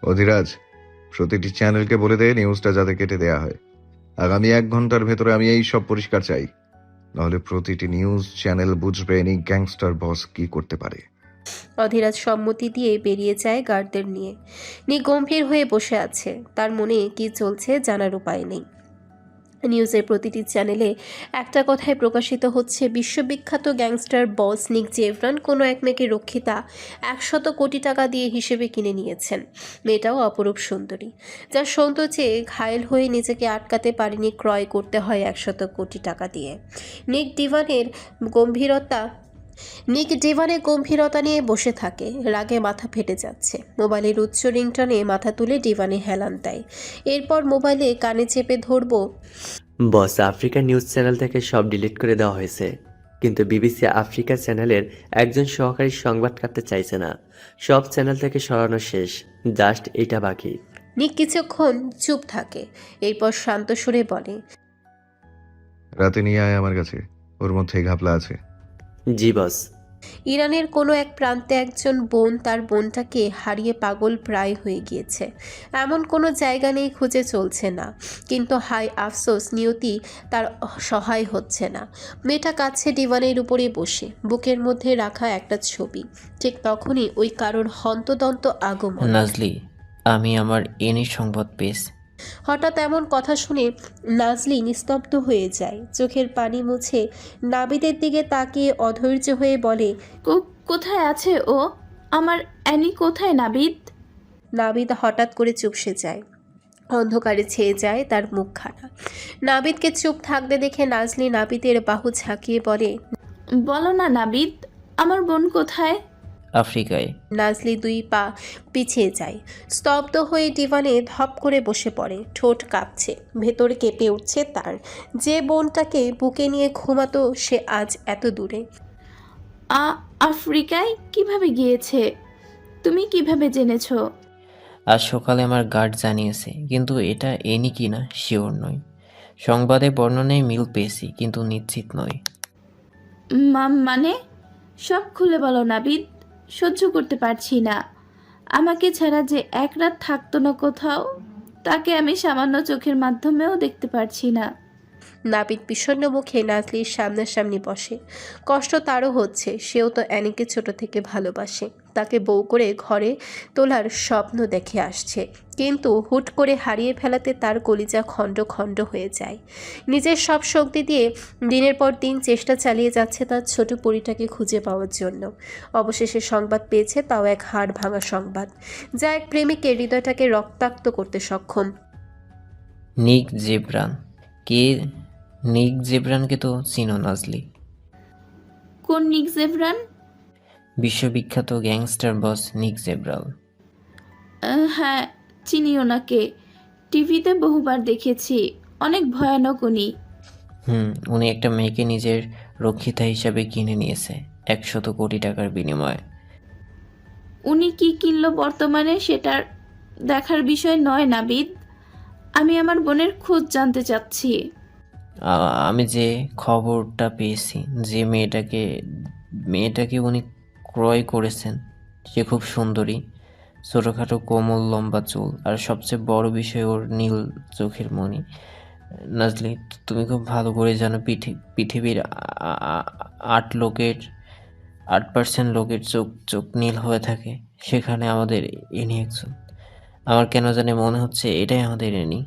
অধিরাজ, প্রতিটি চ্যানেলকে বলে দে নিউজটা যাতে কেটে দেয়া হয়। আগামী 1 ঘন্টার ভেতরে আমি এই সব পরিষ্কার চাই, নাহলে প্রতিটি নিউজ চ্যানেল বুঝবে এই গ্যাংস্টার বস কি করতে পারে। অধীরাজ সম্মতি দিয়ে বেরিয়ে যায় গার্ডদের নিয়ে। নিক গম্ভীর হয়ে বসে আছে, তার মনে কি চলছে জানার উপায় নেই। নিউজের প্রতিটি চ্যানেলে একটা কথাই প্রকাশিত হচ্ছে, বিশ্ববিখ্যাত গ্যাংস্টার বস নিক জেভরান কোনো এক মেয়েকে রক্ষিতা 100 কোটি টাকা দিয়ে হিসেবে কিনে নিয়েছেন। মেয়েটাও অপরূপ সুন্দরী, যার সৌন্দর্যে ঘায়েল হয়ে নিজেকে আটকাতে পারেনি, ক্রয় করতে হয় 100 কোটি টাকা দিয়ে। নিক ডিভানের গম্ভীরতা নিক ডিভানে গম্ভীরতা নিয়ে বসে থাকে, রাগে মাথা ফেটে যাচ্ছে। মোবাইলের উচ্চ রিংটনে মাথা তুলে ডিভানে হেলান দেয়। এরপর মোবাইলে কানে চেপে ধরবো। বস, আফ্রিকা নিউজ চ্যানেল থেকে সব ডিলিট করে দেওয়া হয়েছে, কিন্তু বিবিসি আফ্রিকা চ্যানেলের একজন সহকারী সংবাদ কাটতে চাইছে না। সব চ্যানেল থেকে সরানো শেষ, জাস্ট এটা বাকি। নিক কিছুক্ষণ চুপ থাকে, এরপর শান্ত সুরে বলে, রাতে নিয়ে আয় আমার কাছে, ওর মধ্যে ঘাপলা আছে। জি বস। ইরানের কোনো এক প্রান্তে একজন বোন তার বোনটাকে হারিয়ে পাগল প্রায় হয়ে গিয়েছে। এমন কোনো জায়গা নেই খুঁজে চলছে না, কিন্তু হায় আফসোস, নিয়তি তার সহায় হচ্ছে না। মেয়েটা কাছে ডিভানের উপরে বসে, বুকের মধ্যে রাখা একটা ছবি। ঠিক তখনই ওই কারোর হন্তদন্ত আগমন। নাজলি, আমি আমার এনি সংবাদ পেয়েছি। হঠাৎ এমন কথা শুনে নাজলি নিস্তব্ধ হয়ে যায়, চোখের পানি মুছে নাবিদের দিকে তাকিয়ে অধৈর্য হয়ে বলে, কোথায় আছে ও? আমার অ্যানি কোথায় নাবিদ? নাবিদ হঠাৎ করে চুপসে যায়, অন্ধকারে ছেয়ে যায় তার মুখখানা। নাবিদকে চুপ থাকতে দেখে নাজলি নাবিদের বাহু ঝাঁকিয়ে বলে, বলো না নাবিদ, আমার বোন কোথায়? আফ্রিকায়। নাজলি 2 পা পিছিয়ে যায়, স্তব্ধ হয়ে ডিভানে ধপ করে বসে পড়ে, ঠোঁট কাঁপছে, ভেতর কেঁপে উঠছে তার। যে বোনটাকে বুকে নিয়ে ঘুমাতো সে আজ এত দূরে। আফ্রিকায় কিভাবে গিয়েছে? তুমি কিভাবে জেনেছো? আজ সকালে আমার গার্ড জানিয়েছে, কিন্তু এটা এনি কি না শিওর নই। সংবাদে বর্ণনায় মিল পেয়েছি, কিন্তু নিশ্চিত নই। মানে সব খুলে বলো নাবিদ, সহ্য করতে পারছি না। আমাকে ছাড়া যে এক রাত থাকতো না কোথাও, তাকে আমি সামান্য চোখের মাধ্যমেও দেখতে পারছি না। নাবিদ বিষণ্ণ মুখে নাজলির সামনাসামনি বসে। কষ্ট তারও হচ্ছে, সেও তো অ্যানিকে ছোট থেকে ভালোবাসে, তাকে বউ করে ঘরে তোলার স্বপ্ন দেখে আসছে, কিন্তু হুট করে হারিয়ে ফেলাতে তার কলিজা খণ্ড খণ্ড হয়ে যায়। নিজের সব শক্তি দিয়ে দিনের পর দিন চেষ্টা চালিয়ে যাচ্ছে তার ছোট পরীটাকে খুঁজে পাওয়ার জন্য। অবশেষে সংবাদ পেয়েছে, তাও এক হাড় ভাঙা সংবাদ, যা এক প্রেমিকের হৃদয়টাকে রক্তাক্ত করতে সক্ষম। নিক জেব্রান। কে? নিক জেব্রানকে তো চিনো নাজলি? কোন নিক জেভরান? বিশ্ববিখ্যাত গ্যাংস্টার বস নিক জেব্রাল। হ্যাঁ, চিনি ওনাকে, টিভিতে বহুবার দেখেছি। অনেক ভয়ানক উনি। উনি একটা মেয়েকে নিজের রক্ষিতা হিসাবে কিনে নিয়েছে 100 কোটি টাকার বিনিময়ে। উনি কি কিনলো বর্তমানে সেটার দেখার বিষয় নয় নাবিদ। আমি আমার বোনের খোঁজ জানতে চাচ্ছি। আমি যে খবরটা পেয়েছি, যে মেয়েটাকে উনি ক্রয় করেছেন, সে খুব সুন্দরী, ছোটোখাটো কোমল লম্বা চুল, আর সবচেয়ে বড় বিষয় ওর নীল চোখের মণি। নাজলি, তুমি খুব ভালো করে জানো পৃথিবীর 8% লোকের চোখ চোখ নীল হয়ে থাকে, সেখানে আমাদের ইনি একজন। আমার কেন জানি মনে হচ্ছে এটাই আমাদের ইনি।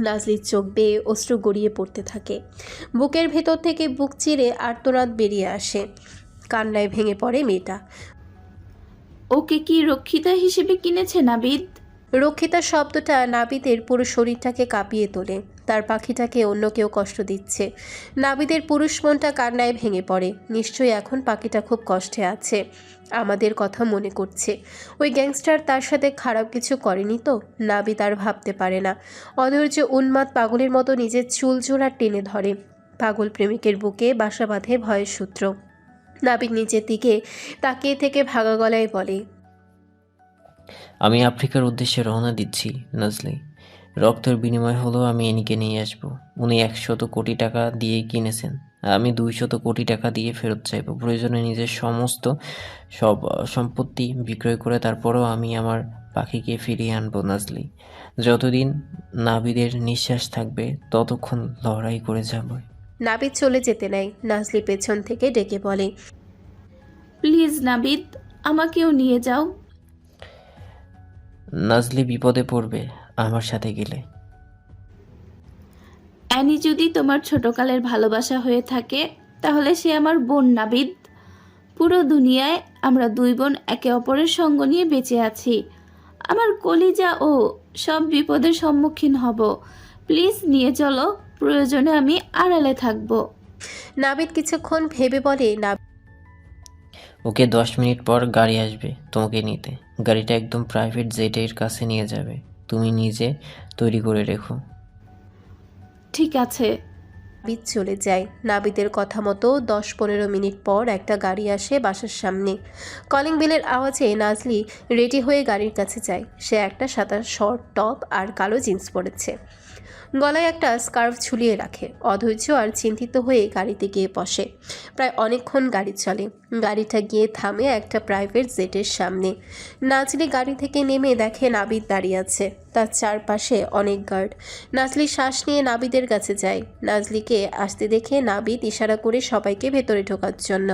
নাজলির চোখ বেয়ে অশ্রু গড়িয়ে পড়তে থাকে, বুকের ভেতর থেকে বুক চিরে আর্তনাদ বেরিয়ে আসে, কান্নায় ভেঙে পড়ে মেয়েটা। ওকে কি রক্ষিতা হিসেবে কিনেছে নাবিদ? রক্ষিতা শব্দটা নাবিদের পুরো শরীরটাকে কাঁপিয়ে তোলে, তার পাখিটাকে অন্য কেউ কষ্ট দিচ্ছে। নাবিদের পুরুষ মনটা কান্নায় ভেঙে পড়ে, নিশ্চয়ই এখন পাখিটা খুব কষ্টে আছে, আমাদের কথা মনে করছে। ওই গ্যাংস্টার তার সাথে খারাপ কিছু করেনি তো? নাবিদ আর ভাবতে পারে না, অধৈর্য উন্মাদ পাগলের মতো নিজের চুল জোড়া টেনে ধরে। পাগল প্রেমিকের বুকে বাসা বাঁধে ভয়ের সূত্র। নাবিদ নিজের দিকে তাকিয়ে থেকে ভাঙা গলায় বলে, আমি আফ্রিকার উদ্দেশ্যে রওনা দিচ্ছি নাজলি। রক্তের বিনিময় হলেও আমি এনিকে নিয়ে আসব। উনি 100 কোটি টাকা দিয়ে কিনেছেন, আমি 200 কোটি টাকা দিয়ে ফেরত চাইব। প্রয়োজনে নিজের সব সম্পত্তি বিক্রয় করে তারপরেও আমি আমার পাখিকে ফিরিয়ে আনবো নাজলি। যতদিন নাবিদের নিঃশ্বাস থাকবে ততক্ষণ লড়াই করে যাব। নাবিদ চলে যেতে নেয়, নাজলি পেছন থেকে ডেকে বলে, প্লিজ নাবিদ, আমাকেও নিয়ে যাও। নাজলি বিপদে পড়বে আমার সাথে গেলে। অ্যানি যদি তোমার ছোটকালের ভালোবাসা হয়ে থাকে তাহলে সে আমার বোন নাবিদ। পুরো দুনিয়ায় আমরা দুই বোন একে অপরের সঙ্গ নিয়ে বেঁচে আছি। আমার কলিজা ও সব বিপদের সম্মুখীন হব। প্লিজ নিয়ে চলো, প্রয়োজনে আমি আড়ালে থাকবো। নাবিদ কিছুক্ষণ ভেবে বলে, ওকে 10 মিনিট পর গাড়ি আসবে তোমাকে নিতে। গাড়িটা একদম প্রাইভেট জেটের কাছে নিয়ে যাবে। তুমি নিজে তৈরি করে রেখো। ঠিক আছে। নাবিদ চলে যায়। নাবিদের কথা মতো 10-15 মিনিট পর একটা গাড়ি আসে বাসার সামনে। কলিং বেলের আওয়াজে নাজলি রেডি হয়ে গাড়ির কাছে যায়। সে একটা সাদা শর্ট টপ আর কালো জিন্স পরেছে, গলায় একটা স্কার্ফ ঝুলিয়ে রাখে। অধৈর্য আর চিন্তিত হয়ে গাড়িতে গিয়ে বসে। প্রায় অনেকক্ষণ গাড়ি চলে। গাড়িটা গিয়ে থামে একটা প্রাইভেট জেটের সামনে। নাজলি গাড়ি থেকে নেমে দেখে নাবিদ দাঁড়িয়ে আছে, তার চারপাশে অনেক গার্ড। নাজলি শ্বাস নিয়ে নাবিদের কাছে যায়। নাজলিকে আসতে দেখে নাবিদ ইশারা করে সবাইকে ভেতরে ঢোকার জন্য।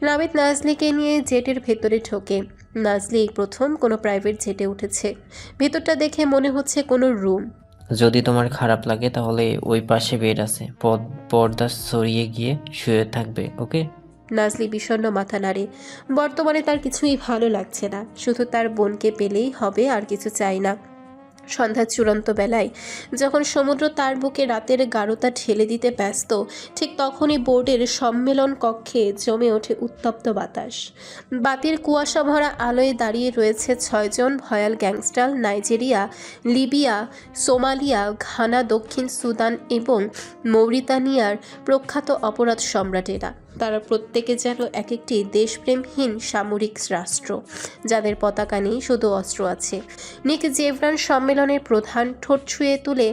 নাবিদ নাজলিকে নিয়ে জেটের ভেতরে ঢোকে। নাজলি প্রথম কোনো প্রাইভেট জেটে উঠেছে। ভেতরটা দেখে মনে হচ্ছে কোনো রুম। যদি তোমার খারাপ লাগে তাহলে ওই পাশে বেড আছে, পর্দা সরিয়ে গিয়ে শুয়ে থাকবে, ওকে? নাজলি বিষণ্ণ মাথা নাড়ে। বর্তমানে তার কিছুই ভালো লাগছে না, শুধু তার বোনকে পেলেই হবে, আর কিছু চাই না। সন্ধ্যার চূড়ান্ত বেলায় যখন সমুদ্র তার বুকে রাতের গাঢ়তা ঠেলে দিতে ব্যস্ত, ঠিক তখনই বোর্ডের সম্মেলন কক্ষে জমে ওঠে উত্তপ্ত বাতাস। বাতির কুয়াশা ভরা আলোয় দাঁড়িয়ে রয়েছে 6 জন ভয়াল gangster, Nigeria, Libya, Somalia, Ghana, দক্ষিণ সুদান এবং মৌরিতানিয়ার প্রখ্যাত অপরাধ সম্রাটেরা। তারা প্রত্যেকে যেন এক একটি দেশপ্রেমহীন সামরিক রাষ্ট্র, যাদের পতাকা নেই, শুধু অস্ত্র আছে। নিক জেভরান সম্মেলনের প্রধান, ঠোঁট ছুঁয়ে তুলে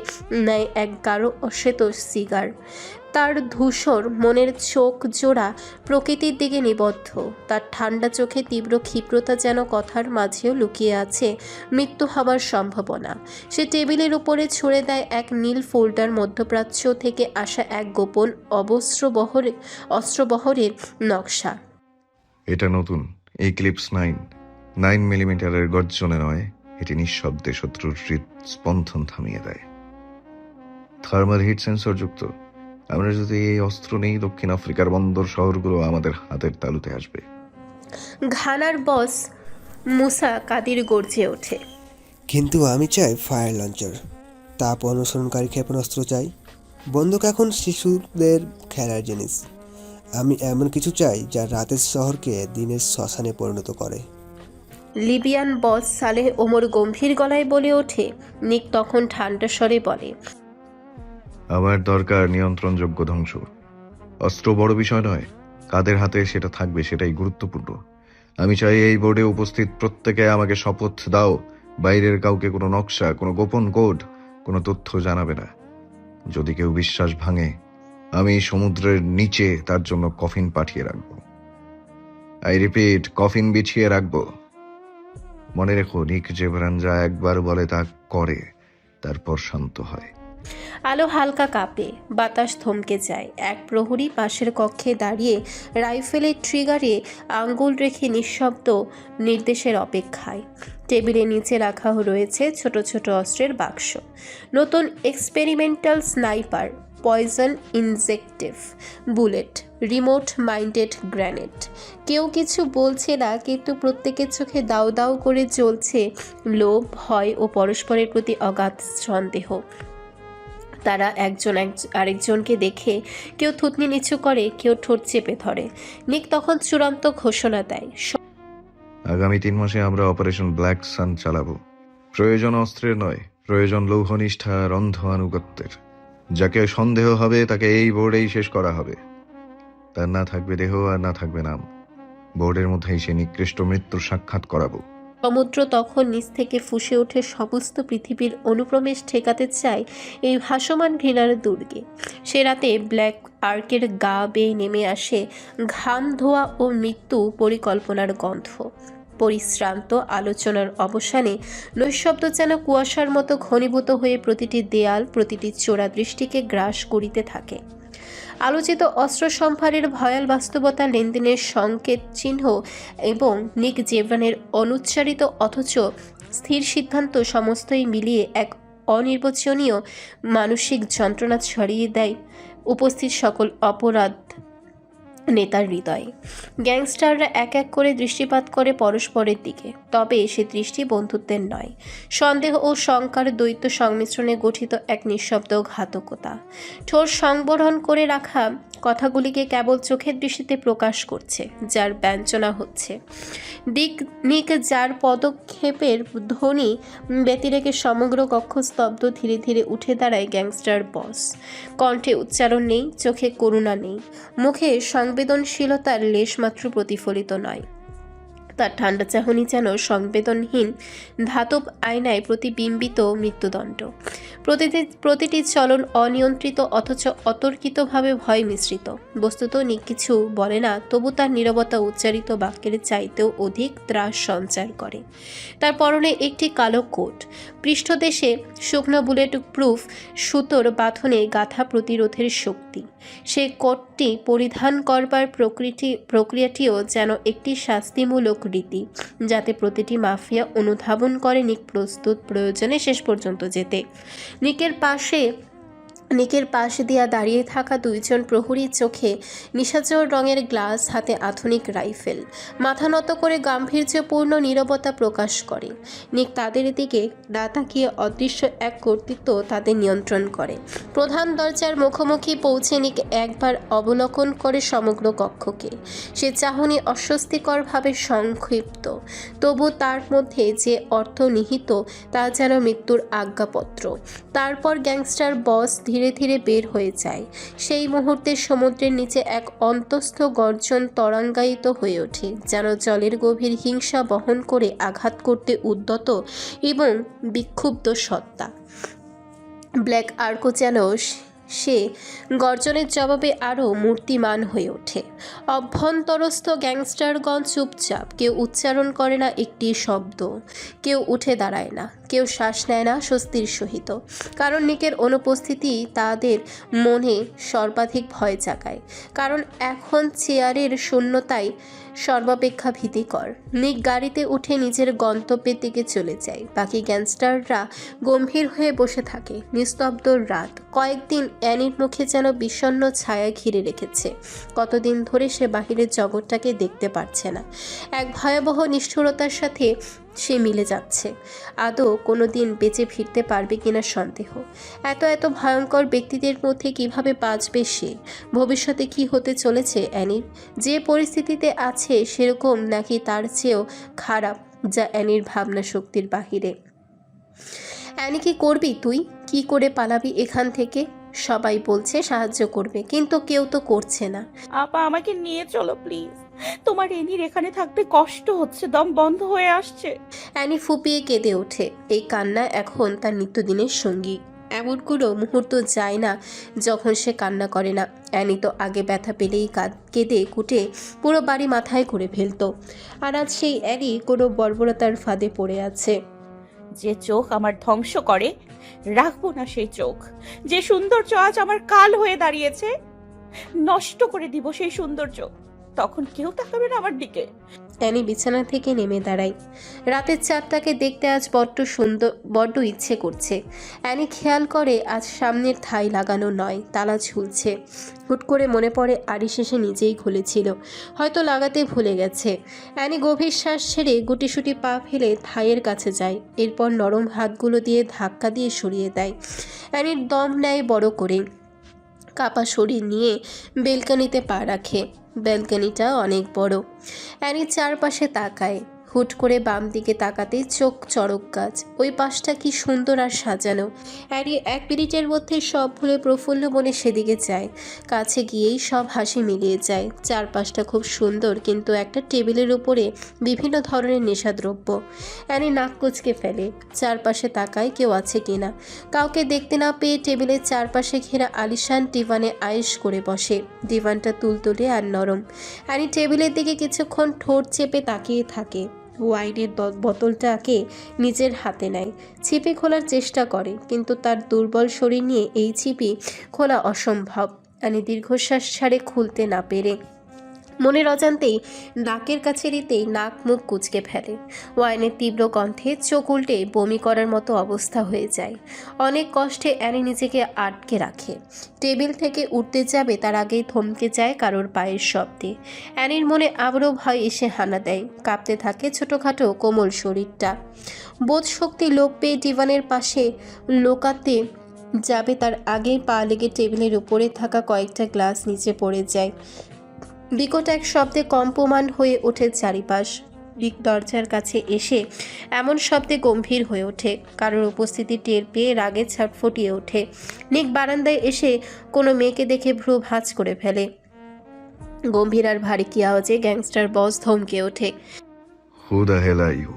নেয় এক গাঢ় অশ্বেত সিগার। তার ধূসর মনের চোখ জোড়া প্রকৃতির দিকে নিবদ্ধ। তার ঠান্ডা চোখে তীব্র ক্ষিপ্রতা, যেন কথার মাঝেও লুকিয়ে আছে মৃত্যু হবার সম্ভাবনা। সে টেবিলের উপরে ছুঁড়ে দেয় এক নীল ফোল্ডার, মধ্যপ্রাচ্য থেকে আসা এক গোপন অস্ত্রবহরের নকশা। এটা নতুন এক্লিপস 9 মিলিমিটারের গর্জনে নয়, এটি নিঃশব্দে শত্রুর হৃদস্পন্দন থামিয়ে দেয়। থার্মাল হিট সেন্সর যুক্ত। আমরা যদি এই অস্ত্র নেই, দক্ষিণ আফ্রিকার বন্দর শহরগুলো আমাদের হাতের তালুতে আসবে। ঘানার বস মুসা কাদির গর্জে ওঠে। কিন্তু আমি চাই ফায়ার লঞ্চার, তাপ অনুসরণকারী ক্ষেপণাস্ত্র চাই। বন্দুক এখন শিশুদের খেলার জিনিস। আমি এমন কিছু চাই যা রাতের শহরকে দিনের শ্মশানে পরিণত করে। লিবিয়ান বস সালেহ ওমর গম্ভীর গলায় বলে ওঠে। নিক তখন ঠান্ডা স্বরে বলে, আমার দরকার নিয়ন্ত্রণযোগ্য ধ্বংস। অস্ত্র বড় বিষয় নয়, কাদের হাতে সেটা থাকবে সেটাই গুরুত্বপূর্ণ। আমি চাই এই বোর্ডে উপস্থিত প্রত্যেকে আমাকে শপথ দাও, বাইরের কাউকে কোনো নকশা, কোনো গোপন কোড, কোনো তথ্য জানাবে না। যদি কেউ বিশ্বাস ভাঙে, আমি সমুদ্রের নিচে তার জন্য কফিন পাঠিয়ে রাখবো। আই রিপিট, কফিন বিছিয়ে রাখবো। মনে রেখো, নিক জেভরান যা একবার বলে তা করে, তারপর শান্ত হয়। আলো হালকা কাঁপে, বাতাস থমকে যায়। এক প্রহরী পাশের কক্ষে দাঁড়িয়ে রাইফেলের ট্রিগারে আঙ্গুল রেখে নিঃশব্দ নির্দেশের অপেক্ষায়। টেবিলের নিচে রাখা রয়েছে ছোট ছোট অস্ত্রের বাক্স, নতুন experimental sniper, poison ইনজেক্টিভ bullet, remote minded grenade. কেউ কিছু বলছে না, কিন্তু প্রত্যেকের চোখে দাউ দাউ করে জ্বলছে লোভ, ভয় ও পরস্পরের প্রতি অগাধ সন্দেহ। তারা একজন আরেকজনকে দেখে কেউ থুতনি নিচু করে, কেউ ঠোঁট চেপে ধরে। নিক তখন চূড়ান্ত ঘোষণা দেয়, আগামী 3 মাসে আমরা অপারেশন ব্ল্যাক সান চালাবো। প্রয়োজন অস্ত্রের নয়, প্রয়োজন লৌহনিষ্ঠা আর অন্ধ আনুগত্যের। যাকে সন্দেহ হবে তাকে এই বোর্ডেই শেষ করা হবে। তার না থাকবে দেহ আর না থাকবে নাম। বোর্ডের মধ্যেই সে নিকৃষ্ট মৃত্যুর সাক্ষাৎ করাবো। সমুদ্র তখন নিচ থেকে ফুঁসে ওঠে, সমস্ত পৃথিবীর অনুপ্রবেশ ঠেকাতে চায় এই ভাসমান ঘৃণার দুর্গে। সে রাতে ব্ল্যাক আর্কের গা বেয়ে নেমে আসে ঘাম, ধোয়া ও মৃত্যু পরিকল্পনার গন্ধ। পরিশ্রান্ত আলোচনার অবসানে নৈশব্দ যেন কুয়াশার মতো ঘনীভূত হয়ে প্রতিটি দেয়াল, প্রতিটি চোরা দৃষ্টিকে গ্রাস করিতে থাকে। আলোচিত অস্ত্র সম্ভারের ভয়াল বাস্তবতা, লেনদেনের সংকেত চিহ্ন এবং নিক জেভরানের অনুচ্চারিত অথচ স্থির সিদ্ধান্ত সমস্তই মিলিয়ে এক অনির্বচনীয় মানসিক যন্ত্রণা ছড়িয়ে দেয় উপস্থিত সকল অপরাধ নেতার হৃদয়ে। গ্যাংস্টাররা এক এক করে দৃষ্টিপাত করে পরস্পরের দিকে, তবে সে দৃষ্টি বন্ধুত্বের নয়, সন্দেহ ও শঙ্কার দ্বৈত সংমিশ্রণে গঠিত এক নিঃশব্দ ঘাতকতা। ঠোঁট সংবরণ করে রাখা কথাগুলিকে কেবল চোখের দৃষ্টিতে প্রকাশ করছে, যার ব্যঞ্জনা হচ্ছে নিক, যার পদক্ষেপের ধ্বনি ব্যতিরেকে সমগ্র কক্ষ স্তব্ধ। ধীরে ধীরে উঠে দাঁড়ায় গ্যাংস্টার বস। কণ্ঠে উচ্চারণ নেই, চোখে করুণা নেই, মুখে সংবেদনশীলতার লেশমাত্র প্রতিফলিত নয়। তার ঠান্ডা চাহনি যেন সংবেদনহীন ধাতব আয়নায় প্রতিবিম্বিত মৃত্যুদণ্ড। প্রতিটি চলন অনিয়ন্ত্রিত অথচ অতর্কিতভাবে ভয় মিশ্রিত। বস্তুত নিক কিছু বলে না, তবু তার নীরবতা উচ্চারিত বাক্যের চাইতেও অধিক ত্রাস সঞ্চার করে। তার পরনে একটি কালো কোট, পৃষ্ঠদেশে শুকনো বুলেট প্রুফ সুতোর বাঁধনে গাঁথা প্রতিরোধের শক্তি। সেই কোটটি পরিধান করবার প্রক্রিয়াটিও যেন একটি শাস্তিমূলক রীতি, যাতে প্রতিটি মাফিয়া অনুধাবন করে নিক প্রস্তুত প্রয়োজনে শেষ পর্যন্ত যেতে। নিকের পাশে দিয়া দাঁড়িয়ে থাকা দুইজন প্রহরীর চোখে নিশাচর রঙের গ্লাস, হাতে আধুনিক রাইফেল, মাথা নত করে গাম্ভীর্যপূর্ণ নীরবতা প্রকাশ করে। নিক তাদের দিকে না তাকিয়ে অদৃশ্য এক কর্তৃত্ব তাদের নিয়ন্ত্রণ করে। প্রধান দরজার মুখোমুখি পৌঁছে নিক একবার অবলোকন করে সমগ্র কক্ষকে। সে চাহনি অস্বস্তিকরভাবে সংক্ষিপ্ত, তবু তার মধ্যে যে অর্থ নিহিত তা যেন মৃত্যুর আজ্ঞাপত্র। তারপর গ্যাংস্টার বস ধীরে ধীরে বের হয়ে যায়। সেই মুহূর্তে সমুদ্রের নিচে এক অন্তস্থ গর্জন তরঙ্গায়িত হয়ে ওঠে, যেন জলের গভীর হিংসা বহন করে আঘাত করতে উদ্যত এবং বিক্ষুব্ধ সত্তা। ব্ল্যাক আর্কো যেন সে গর্জনের জবাবে আরও মূর্তিমান হয়ে ওঠে। অভ্যন্তরস্থ গ্যাংস্টারগণ চুপচাপ, কেউ উচ্চারণ করে না একটি শব্দ, কেউ উঠে দাঁড়ায় না, কেউ শ্বাস নেয় না স্বস্তির সহিত, কারণ নিকের অনুপস্থিতি তাদের মনে সর্বাধিক ভয় জাগায়। কারণ এখন চেয়ারের শূন্যতাই সর্বাপেক্ষা ভীতিকর। নিক গাড়িতে উঠে নিজের গন্তব্যের দিকে চলে যায়। বাকি গ্যাংস্টাররা গম্ভীর হয়ে বসে থাকে। নিস্তব্ধ রাত কয়েকদিন অ্যানির মুখে যেন বিষণ্ণ ছায়া ঘিরে রেখেছে। কতদিন ধরে সে বাহিরের জগৎটাকে দেখতে পারছে না। এক ভয়াবহ নিষ্ঠুরতার সাথে সে মিলে যাচ্ছে। আদৌ কোনো দিন বেঁচে ফিরতে পারবে কিনা সন্দেহ। এত ভয়ঙ্কর ব্যক্তিদের মধ্যে কিভাবে বাঁচবে সে? ভবিষ্যতে কি হতে চলেছে অ্যানির? যে পরিস্থিতিতে আছে সেরকম নাকি তার চেয়েও খারাপ, যা অ্যানির ভাবনা শক্তির বাহিরে? অ্যানি, কি করবি তুই? কি করে পালাবি এখান থেকে? সবাই বলছে সাহায্য করবে, কিন্তু কেউ তো করছে না। আপা, আমাকে নিয়ে চলো প্লিজ। তোমার এনির এখানে থাকতে কষ্ট হচ্ছে, দম বন্ধ হয়ে আসছে। অ্যানি ফুপিয়ে কেঁদে ওঠে। এই কান্না এখন তার নিত্যদিনের সঙ্গী। এমন কোনো মুহূর্ত যায় না যখন সে কান্না করে না। অ্যানি তো আগে ব্যথা পেলেই কেঁদে কুটে পুরো বাড়ি মাথায় করে ফেলতো, আর আজ সেই অ্যানি কোনো বর্বরতার ফাঁদে পড়ে আছে। যে চোখ আমার ধ্বংস করে, রাখবো না সেই চোখ। যে সৌন্দর্য আজ আমার কাল হয়ে দাঁড়িয়েছে, নষ্ট করে দিব সেই সৌন্দর্য। তখন কেউ তাকাবে না আমার দিকে। অ্যানি বিছানা থেকে নেমে দাঁড়ায়। রাতের চাঁদটাকে দেখতে আজ বড্ড ইচ্ছে করছে। অ্যানি খেয়াল করে আজ সামনের থাই লাগানো নয়, তালা ঝুলছে। হুট করে মনে পড়ে আড়ি শেষে নিজেই খুলেছিল, হয়তো লাগাতে ভুলে গেছে। অ্যানি গভীর শ্বাস ছেড়ে গুটিসুটি পা ফেলে থাইয়ের কাছে যায়। এরপর নরম হাতগুলো দিয়ে ধাক্কা দিয়ে সরিয়ে দেয়। অ্যানির দম নেয় বড় করে। কাপা শরীর নিয়ে বেলকনিতে পা রাখে। ব্যালকনিটা অনেক বড়। অ্যানি চারপাশে তাকায়। হুট করে বাম দিকে তাকাতেই চোখ চড়ক গাছ। ওই পাশটা কি সুন্দর আর সাজানো। অ্যানি 1 মিনিটের মধ্যে সব ভুলে প্রফুল্ল মনে সেদিকে যায়। কাছে গিয়েই সব হাসি মিলিয়ে যায়। চারপাশটা খুব সুন্দর, কিন্তু একটা টেবিলের উপরে বিভিন্ন ধরনের নেশাদ্রব্য। অ্যানি নাক কুচকে ফেলে। চারপাশে তাকায় কেউ আছে কিনা। কাউকে দেখতে না পেয়ে টেবিলের চারপাশে ঘেরা আলিশান ডিভানে আয়েশ করে বসে। ডিভানটা তুলতুলে আর নরম। অ্যানি টেবিলের দিকে কিছুক্ষণ ঠোঁট চেপে তাকিয়ে থাকে। ওয়াইনের বোতলটাকে নিজের হাতে নেয়, ছিপি খোলার চেষ্টা করে, কিন্তু তার দুর্বল শরীর নিয়ে এই ছিপি খোলা অসম্ভব। অ্যানি দীর্ঘশ্বাস ছাড়ে, খুলতে না পেরে মনের অজান্তেই নাকের কাছে দিতেই নাক মুখ কুঁচকে ফেলে। ওয়াইনের তীব্র কণ্ঠে চোখ উল্টে বমি করার মতো অবস্থা হয়ে যায়। অনেক কষ্টে অ্যানি নিজেকে আটকে রাখে। টেবিল থেকে উঠতে যাবে তার আগেই থমকে যায় কারোর পায়ের শব্দে। অ্যানির মনে আবারও ভয় এসে হানা দেয়। কাঁপতে থাকে ছোটোখাটো কোমল শরীরটা। বোধ শক্তি লোপ পেয়ে ডিভানের পাশে লোকাতে যাবে তার আগেই পা লেগে টেবিলের উপরে থাকা কয়েকটা গ্লাস নিচে পড়ে যায়। বিকট এক শব্দে কম্পমান হয়ে ওঠে চারিপাশ। নিক দরজার কাছে এসে এমন শব্দে গম্ভীর হয়ে ওঠে, কারোর উপস্থিতি টের পেয়ে রাগে ছটফটিয়ে ওঠে। নিক বারান্দায় এসে কোনো মেয়েকে দেখে ভ্রু ভাঁজ করে ফেলে। গম্ভীর আর ভারী কি আওয়াজে গ্যাংস্টার বস ধমকে ওঠে। Who the hell are you?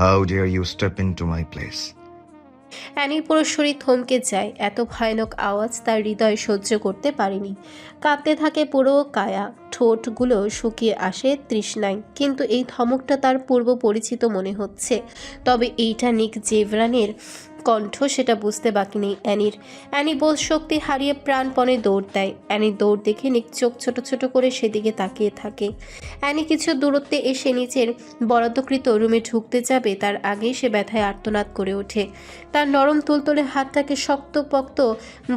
How dare you step into my place? অ্যানির পুরো শরীর থমকে যায়। এত ভয়ানক আওয়াজ তার হৃদয় সহ্য করতে পারেনি। কাঁপতে থাকে পুরো কায়া, ঠোঁটগুলো শুকিয়ে আসে তৃষ্ণায়। কিন্তু এই ধমকটা তার পূর্ব পরিচিত মনে হচ্ছে। তবে এইটা নিক জেভরানের কণ্ঠ, সেটা বুঝতে বাকি নেই অ্যানির। অ্যানি বোধ শক্তি হারিয়ে প্রাণপণে দৌড় দেয়। অ্যানির দৌড় দেখে নিক চোখ ছোট ছোট করে সেদিকে তাকিয়ে থাকে। অ্যানি কিছু দূরত্বে এসে নিচের বরাদ্দকৃত রুমে ঢুকতে যাবে তার আগেই সে ব্যথায় আর্তনাদ করে ওঠে। তার নরম তুলতুলে হাতটাকে শক্তপোক্ত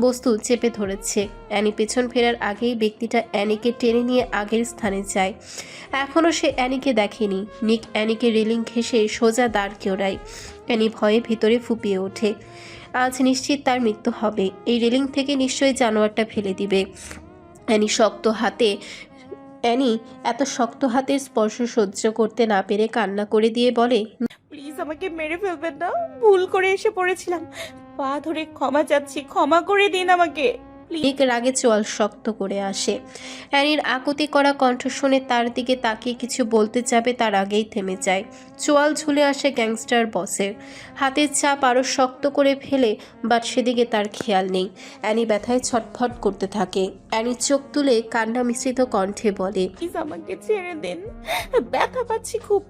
বস্তু চেপে ধরেছে। অ্যানি পেছন ফেরার আগেই ব্যক্তিটা অ্যানিকে টেনে নিয়ে আগের স্থানে যায়। এখনও সে অ্যানিকে দেখেনি। নিক অ্যানিকে রেলিং ঘেঁষে সোজা দাঁড় কেওড়ায়। অ্যানি ভয়ে ভিতরে ফুপিয়ে ওঠে। আজ নিশ্চিত তার মৃত্যু হবে। এই রেলিং থেকে নিশ্চয়ই জানোয়ারটা ফেলে দিবে। অ্যানি এত শক্ত হাতের স্পর্শ সহ্য করতে না পেরে কান্না করে দিয়ে বলে, প্লিজ আমাকে মেরে ফেলবেন না, ভুল করে এসে পড়েছিলাম, পা ধরে ক্ষমা চাচ্ছি, ক্ষমা করে দিন আমাকে। নিক রাগে চোয়াল শক্ত করে আসে। অ্যানির আকুতি করা কণ্ঠ শুনে তার দিকে তাকিয়ে কিছু বলতে যাবে তার আগেই থেমে যায়। চোয়াল ঝুলে আসে গ্যাংস্টার বসের। হাতের চাপ আরও শক্ত করে ফেলে, বাট সেদিকে তার খেয়াল নেই। অ্যানি ব্যথায় ছটফট করতে থাকে। অ্যানি চোখ তুলে কান্না মিশ্রিত কণ্ঠে বলে, প্লিজ আমাকে ছেড়ে দিন, ব্যথা পাচ্ছি খুব।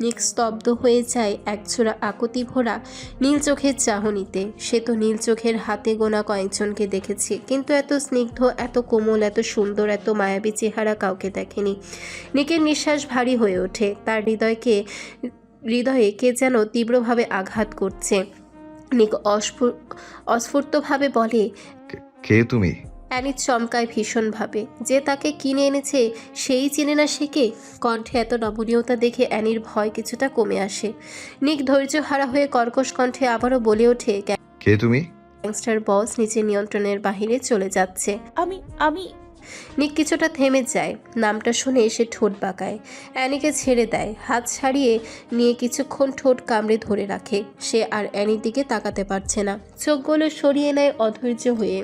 নিক স্তব্ধ হয়ে যায় একছোড়া আকুতি ভরা নীল চোখের চাহনিতে। সে তো নীল চোখের হাতে গোনা কয়েকজনকে দেখেছে, কিন্তু এত স্নিগ্ধ, এত কোমল, এত সুন্দর, এত মায়াবী চেহারা কাউকে দেখেনি। নিকের নিঃশ্বাস ভারী হয়ে ওঠে। তার হৃদয়ে কে যেন তীব্রভাবে আঘাত করছে। নিক অস্ফুটভাবে বলে, কে তুমি? অ্যানি চমকায় ভীষণভাবে। যে তাকে কিনে এনেছে সেই চিনে না সে কে? কণ্ঠে এত নমনীয়তা দেখে অ্যানির ভয় কিছুটা কমে আসে। নিক ধৈর্যহারা হয়ে কর্কশ কণ্ঠে আবারও বলে ওঠে, কে তুমি? গ্যাংস্টার বস নিচে নিয়ন্ত্রণের বাহিরে চলে যাচ্ছে। আমি নিক কিছুটা থেমে যায়। নামটা শুনে সে ঠোঁট বাঁকায়। অ্যানিকে ছেড়ে দেয়। হাত ছাড়িয়ে নিয়ে কিছুক্ষণ ঠোঁট কামড়ে ধরে রাখে। সে আর অ্যানির দিকে তাকাতে পারছে না। চোখগুলো সরিয়ে নেয় অধৈর্য হয়ে।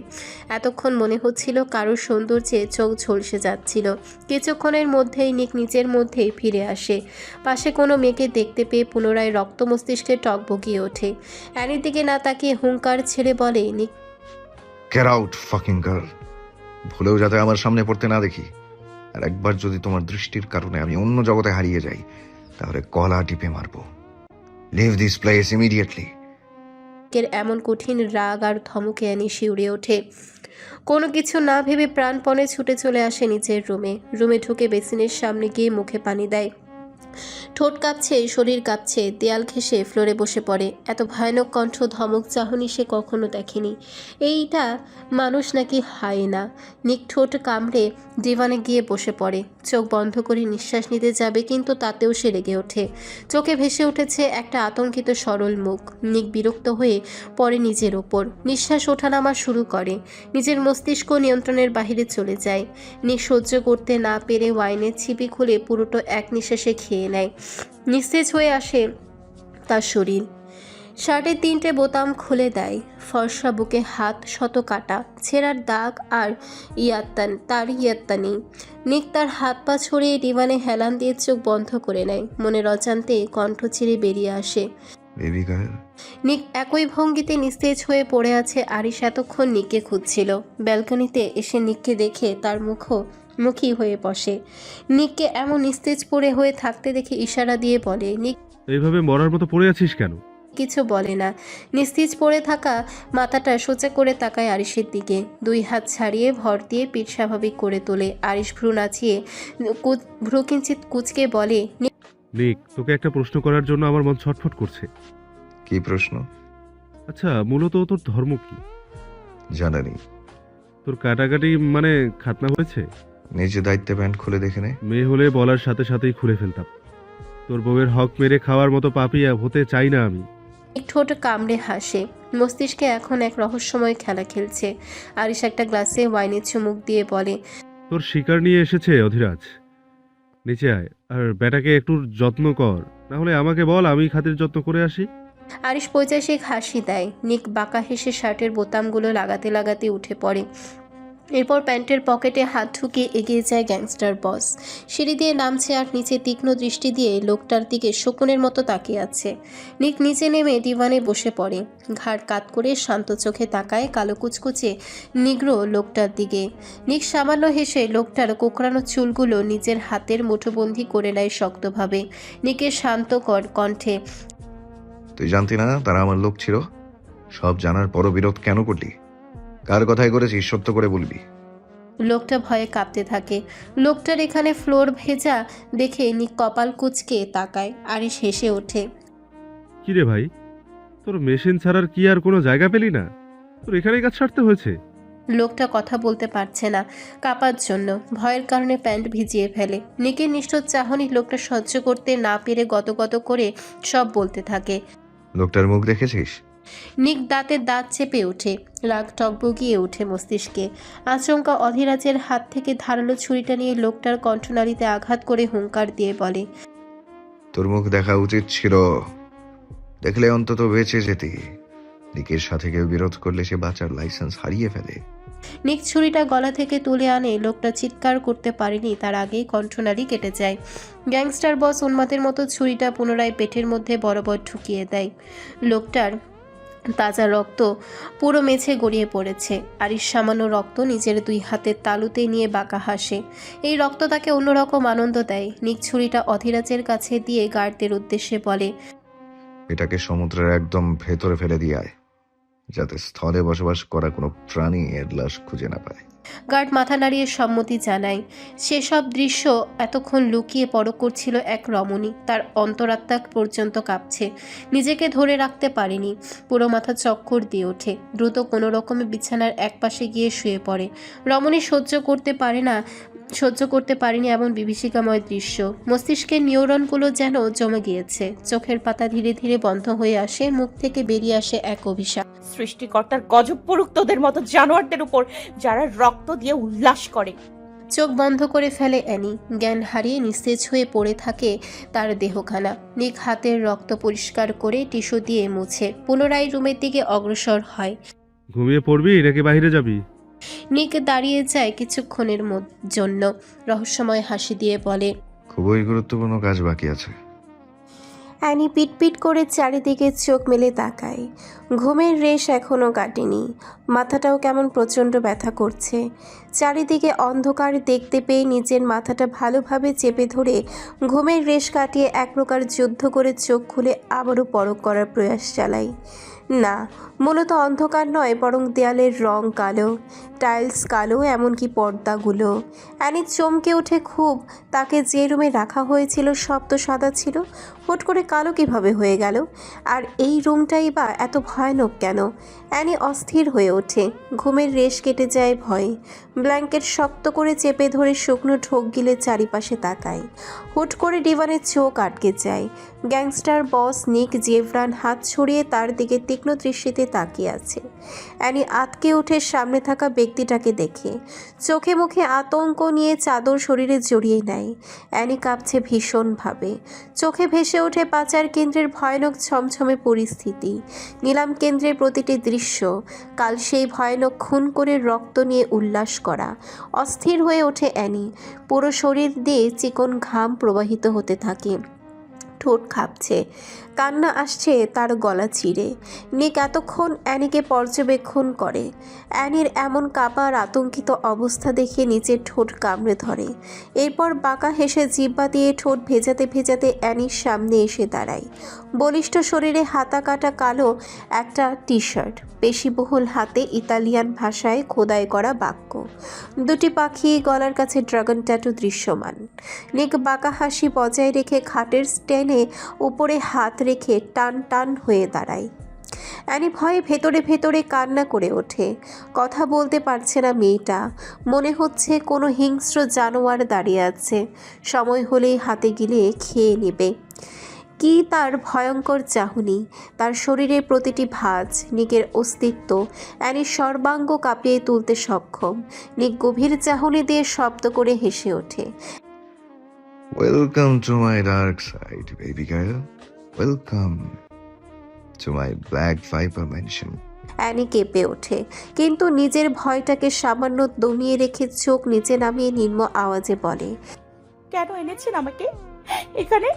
এতক্ষণ মনে হচ্ছিল কারোর সৌন্দর্যে চোখ ঝলসে যাচ্ছিল। কিছুক্ষণের মধ্যেই নিক নিজের মধ্যেই ফিরে আসে। পাশে কোনো মেয়েকে দেখতে পেয়ে পুনরায় রক্ত মস্তিষ্কে টক বগিয়ে ওঠে। অ্যানির দিকে না তাকিয়ে হুঙ্কার ছেড়ে বলে, নিক, গেট আউট ফাকিং গার্ল। ভুলেও যাতে আমার সামনে পড়তে না দেখি। আর একবার যদি তোমার দৃষ্টির কারণে আমি অন্য জগতে হারিয়ে যাই, তাহলে গলা টিপে মারবো। Leave this place immediately. এর এমন কঠিন রাগ আর ধমকে অ্যানি শিউরে ওঠে। কোনো কিছু না ভেবে প্রাণপণে ছুটে চলে আসে নিচের রুমে ঢুকে বেসিনের সামনে গিয়ে মুখে পানি দেয়। ঠোঁট কাঁপছে, শরীর কাঁপছে, দেয়াল ঘেঁষে ফ্লোরে বসে পড়ে। এত ভয়ানক কণ্ঠ, ধমক, চাহনি সে কখনো দেখেনি। এইটা মানুষ নাকি হায়না? নিক ঠোঁট কামড়ে ডিভানে গিয়ে বসে পড়ে। চোখ বন্ধ করে নিঃশ্বাস নিতে যাবে, কিন্তু তাতেও সে রেগে ওঠে। চোখে ভেসে উঠেছে একটা আতঙ্কিত সরল মুখ। নিক বিরক্ত হয়ে পড়ে নিজের ওপর। নিঃশ্বাস ওঠানামা শুরু করে। নিজের মস্তিষ্ক নিয়ন্ত্রণের বাহিরে চলে যায়। নিক সহ্য করতে না পেরে ওয়াইনের ছিপি খুলে পুরোটা এক নিঃশ্বাসে খেয়ে নেয়। নিস্তেজ হয়ে আসে তার শরীর। শার্টের 3টে বোতাম খুলে দেয়। ফর্সা বুকে হাত, শত কাটা, ছেঁড়ার দাগ আর ইয়াত্তা নেই। নিক তার হাত পা ছড়িয়ে ডিভানে হেলান দিয়ে চোখ বন্ধ করে নেয়। মনের অজান্তে কণ্ঠ ছিঁড়ে বেরিয়ে আসে, বেবি গার্ল। নিক একই ভঙ্গিতে নিস্তেজ হয়ে পড়ে আছে। আরিশ এতক্ষণ নিককে খুঁজছিল। ব্যালকনিতে এসে নিককে দেখে তার মুখও মুখী হয়ে বসে। নিককে এমন নিস্তেজ পড়ে হয়ে থাকতে দেখে ইশারা দিয়ে বলে। নিক এইভাবে মরার মতো পড়ে আছিস কেন? কিছু বলে না। নিস্তেজ পড়ে থাকা মাথাটা সোজা করে তাকায় আরিশের দিকে। দুই হাত ছাড়িয়ে ভর দিয়ে পিঠ স্বাভাবিক করে তোলে। আরিশ ভ্রু নাচিয়ে ভ্রু কিঞ্চিত কুচকে বলে, নিক, তোকে একটা প্রশ্ন করার জন্য আমার মন ছটফট করছে। কি প্রশ্ন? আচ্ছা, মূলত তোর ধর্ম কি? জানা নেই। তোর কাটাকাটি মানে খাতনা হয়েছে? নিজে দায়িত্বে প্যান্ট খুলে দেখে নে। মেয়ে হলে বলার সাথে সাথেই খুলে ফেলতাম। তোর বউয়ের হক মেরে খাওয়ার মতো পাপী হতে চাই না আমি। নিক ঠোঁট কামড়ে হাসে। মস্তিষ্কে এখন এক রহস্যময় খেলা খেলছে। আরিশ একটা গ্লাসে ওয়াইনের চুমুক দিয়ে বলে, তোর শিকার নিয়ে এসেছে অধিরাজ। নিচে আয়, আর বেটাকে একটু যত্ন কর, না হলে আমাকে বল, আমি খাতির যত্ন করে আসি। আরিশ পৈচাসিক হাসি দেয়। নিক বাঁকা হেসে শার্টের বোতামগুলো লাগাতে লাগাতে উঠে পড়ে। এরপর প্যান্টের পকেটে হাত ঢুকিয়ে এগিয়ে যায় গ্যাংস্টার বস। সিঁড়ি দিয়ে নামছে আর নিচে তীক্ষ্ণ দৃষ্টি দিয়ে লোকটার দিকে শকুনের মতো তাকিয়ে আছে। নিক নিচে নেমে দিওয়ানে বসে পড়ে। ঘাড় কাত করে শান্ত চোখে তাকায় কালো কুচকুচে নিগ্র লোকটার দিকে। নিক সামান্য হেসে লোকটার কোঁকড়ানো চুলগুলো নিজের হাতের মুঠোবন্দি করে নেয় শক্তভাবে। নিকের শান্তকর কণ্ঠে, তুই জানতি না তারা আমার লোক ছিল? সব জানার পরও বিরোধ কেন করলি? কার কথাই করেছিস সত্য করে বলবি। লোকটা ভয়ে কাঁপতে থাকে। লোকটার এখানে ফ্লোর ভেজা দেখে নিক কপাল কুঁচকে তাকায়। আরিশ হেসে ওঠে। কি রে ভাই, তোর মেশিন ছাড়ার কি আর কোনো জায়গা পেলি না? তোর এখানেই কাজ ছাড়তে হয়েছে? লোকটা কথা বলতে পারছে না কাঁপার জন্য। ভয়ের কারণে প্যান্ট ভিজিয়ে ফেলে। নিকের নিষ্ঠুর চাহনি লোকটা সহ্য করতে না পেরে গতগত করে সব বলতে থাকে। লোকটার মুখ দেখেছিস? নিক দাঁতে দাঁত চেপে ওঠে। রাগ টকবগিয়ে ওঠে মস্তিষ্কে। আচমকা অধিরাজের হাত থেকে ধারালো ছুরিটা নিয়ে লোকটার কণ্ঠনালীতে আঘাত করে হুঙ্কার দিয়ে বলে, তোর মুখ দেখা উচিত ছিল, দেখলে অন্তত বেঁচে যেতি। নিকের সাথে কেউ বিরোধ করলে সে বাঁচার লাইসেন্স হারিয়ে ফেলে। নিক ছুরিটা গলা থেকে তুলে আনে। লোকটা চিৎকার করতে পারেনি তার আগেই কণ্ঠনালী কেটে যায়। গ্যাংস্টার বস উন্মাদের মতো ছুরিটা পুনরায় পেটের মধ্যে বরাবর ঢুকিয়ে দেয়। লোকটার তাজা রক্ত পুরো মেঝে গড়িয়ে পড়েছে। আরিশ সামান্য রক্ত নিজের দুই হাতের তালুতে নিয়ে বাঁকা হাসে। এই রক্ত তাকে অন্যরকম আনন্দ দেয়। নিক ছুরিটা অধিরাজের কাছে দিয়ে গার্ডদের উদ্দেশ্যে বলে, এটাকে সমুদ্রের একদম ভেতরে ফেলে দিয়ে আয়, যাতে স্থলে বসবাস করা কোনো প্রাণী এর লাশ খুঁজে না পায়। গার্ড মাথা নাড়িয়ে সম্মতি জানায়। সেসব দৃশ্য এতক্ষণ লুকিয়ে পরখ করছিল এক রমণী। তার অন্তরাত্মা পর্যন্ত কাঁপছে। নিজেকে ধরে রাখতে পারেনি। পুরো মাথা চক্কর দিয়ে ওঠে। দ্রুত কোনো রকমে বিছানার একপাশে গিয়ে শুয়ে পড়ে। রমণী সহ্য করতে পারেনি এমন বিভীষিকাময় দৃশ্য। মস্তিষ্কের নিউরনগুলো যেন জমে গিয়েছে। চোখের পাতা ধীরে ধীরে বন্ধ হয়ে আসে। মুখ থেকে বেরিয়ে আসে এক অভিশাপ। সৃষ্টিকর্তার গজব পড়ুক তোদের মতো জানোয়ারদের উপর, যারা রক্ত দিয়ে উল্লাস করে। চোখ বন্ধ করে ফেলে অ্যানি। জ্ঞান হারিয়ে নিস্তেজ হয়ে পড়ে থাকে তার দেহখানা। নিক হাতের রক্ত পরিষ্কার করে টিস্যু দিয়ে মুছে পুনরায় রুমের দিকে অগ্রসর হয়। ঘুমিয়ে পড়বি নাকি বাইরে যাবি? নিক দাঁড়িয়ে যায় কিছুক্ষণের জন্য। রহস্যময় হাসি দিয়ে বলে, খুবই গুরুত্বপূর্ণ কাজ বাকি আছে। অ্যানি পিটপিট করে চারিদিকে চোখ মেলে তাকায়। ঘুমের রেশ এখনও কাটেনি। মাথাটাও কেমন প্রচণ্ড ব্যথা করছে। চারিদিকে অন্ধকার দেখতে পেয়ে নিজের মাথাটা ভালোভাবে চেপে ধরে ঘুমের রেশ কাটিয়ে এক প্রকার যুদ্ধ করে চোখ খুলে আবারও পরখ করার প্রয়াস চালায়। না, মূলত অন্ধকার নয়, বরং দেয়ালের রং কালো, টাইলস কালো, এমনকি পর্দাগুলো। অ্যানি চমকে ওঠে খুব। তাকে যে রুমে রাখা হয়েছিল সব তো সাদা ছিল, হুট করে কালো কিভাবে হয়ে গেল? আর এই রুমটাই বা এত ভয়ানক কেন? অ্যানি অস্থির হয়ে ওঠে। ঘুমের রেশ কেটে যায় ভয়ে। ব্ল্যাঙ্কেট শক্ত করে চেপে ধরে শুকনো ঢোক গিলে চারিপাশে তাকায়। হুট করে ডিভানের চোখ আটকে যায়। গ্যাংস্টার বস নিক জেভরান হাত ছড়িয়ে তার দিকে তীক্ষ্ণ দৃষ্টিতে তাকিয়ে আছে। অ্যানি আতকে উঠে সামনে থাকা ব্যক্তিটাকে দেখে। চোখে মুখে আতঙ্ক নিয়ে চাদর শরীরে জড়িয়ে নেয়। অ্যানি কাঁপছে ভীষণভাবে। চোখে ভেসে ওঠে পাচার কেন্দ্রের ভয়ানক ছমছমে পরিস্থিতি, নিলাম কেন্দ্রের প্রতিটি দৃশ্য, কাল সেই ভয়ানক খুন করে রক্ত নিয়ে উল্লাস করা। অস্থির হয়ে ওঠে অ্যানি। পুরো শরীর দিয়ে চিকন ঘাম প্রবাহিত হতে থাকে। ঠোঁট কাঁপছে, কান্না আসছে তার গলা চিরে। নিক এতক্ষণ অ্যানিকে পর্যবেক্ষণ করে। অ্যানির এমন কাঁপার আতঙ্কিত অবস্থা দেখে নিচের ঠোঁট কামড়ে ধরে। এরপর বাঁকা হেসে জিহ্বা দিয়ে ঠোঁট ভেজাতে ভেজাতে অ্যানির সামনে এসে দাঁড়ায়। বলিষ্ঠ শরীরে হাতা কাটা কালো একটা টি শার্ট, পেশিবহুল হাতে ইতালিয়ান ভাষায় খোদাই করা বাক্য, দুটি পাখি, গলার কাছে ড্রাগন ট্যাটু দৃশ্যমান। নিক বাঁকা হাসি বজায় রেখে খাটের স্ট্যান্ডে উপরে হাত রেখে টান টান হয়ে দাঁড়ায়। অ্যানি ভয়ে ভেতরে ভেতরে কান্না করে ওঠে। কথা বলতে পারছে না মেয়েটা, মনে হচ্ছে কোনো হিংস্র জানোয়ার দাঁড়িয়ে আছে, সময় হলেই হাতে গিলে খেয়ে নেবে। কি তার ভয়ঙ্কর চাহনি, তার শরীরের প্রতিটি ভাঁজ, নিকের অস্তিত্ব অ্যানির সর্বাঙ্গ কাঁপিয়ে তুলতে সক্ষম। নিক গভীর চাহনি দিয়ে শব্দ করে হেসে ওঠে। Welcome to my dark side baby girl, welcome to my black viper mansion. Annie কেঁপে ওঠে, কিন্তু নিজের ভয়টাকে সামান্য দমিয়ে রেখে চোখ নিচে নামিয়ে নিম্ন আওয়াজে বলে, কেন এনেছেন আমাকে এখানে?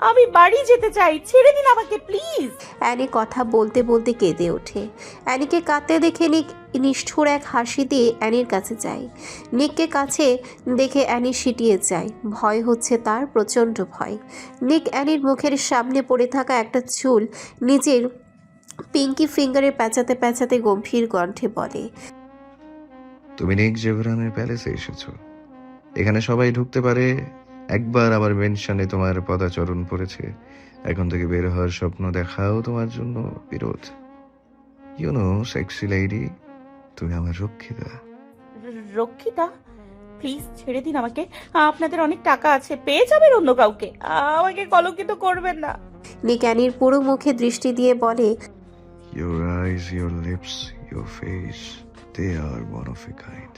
আমি বাড়ি যেতে চাই, ছেড়ে দিন আমাকে প্লিজ। অ্যানি কথা বলতে বলতে কেঁদে ওঠে। অ্যানিকে কাঁদতে দেখে নিক নিষ্ঠুর এক হাসি দিয়ে অ্যানির কাছে যায়। নিককে কাছে দেখে অ্যানি সিটিয়ে যায়। ভয় হচ্ছে তার, প্রচণ্ড ভয়। নিক অ্যানির মুখের সামনে পড়ে থাকা একটা চুল নিজের পিঙ্কি ফিঙ্গারে প্যাঁচাতে প্যাঁচাতে গম্ভীর কণ্ঠে বলে, তুমি নিক জেভরানের প্যালেসে এসেছো। এখানে সবাই ঢুকতে পারে। একবার আমার মেনশনে তোমার পদাচরণ পড়েছে। এখন থেকে বের হওয়ার স্বপ্ন দেখাও তোমার জন্য বিরোধ। ইউ নো সেক্সি লেডি, তুমি আমার রক্ষিতা। রক্ষিতা, প্লিজ ছেড়ে দিন আমাকে। আপনাদের অনেক টাকা আছে, পেয়ে যাবেন অন্য কাউকে। আমাকে কলঙ্কিত করবেন না। নিক অ্যানির পুরো মুখে দৃষ্টি দিয়ে বলে, Your eyes, your lips, your face, they are one of a kind.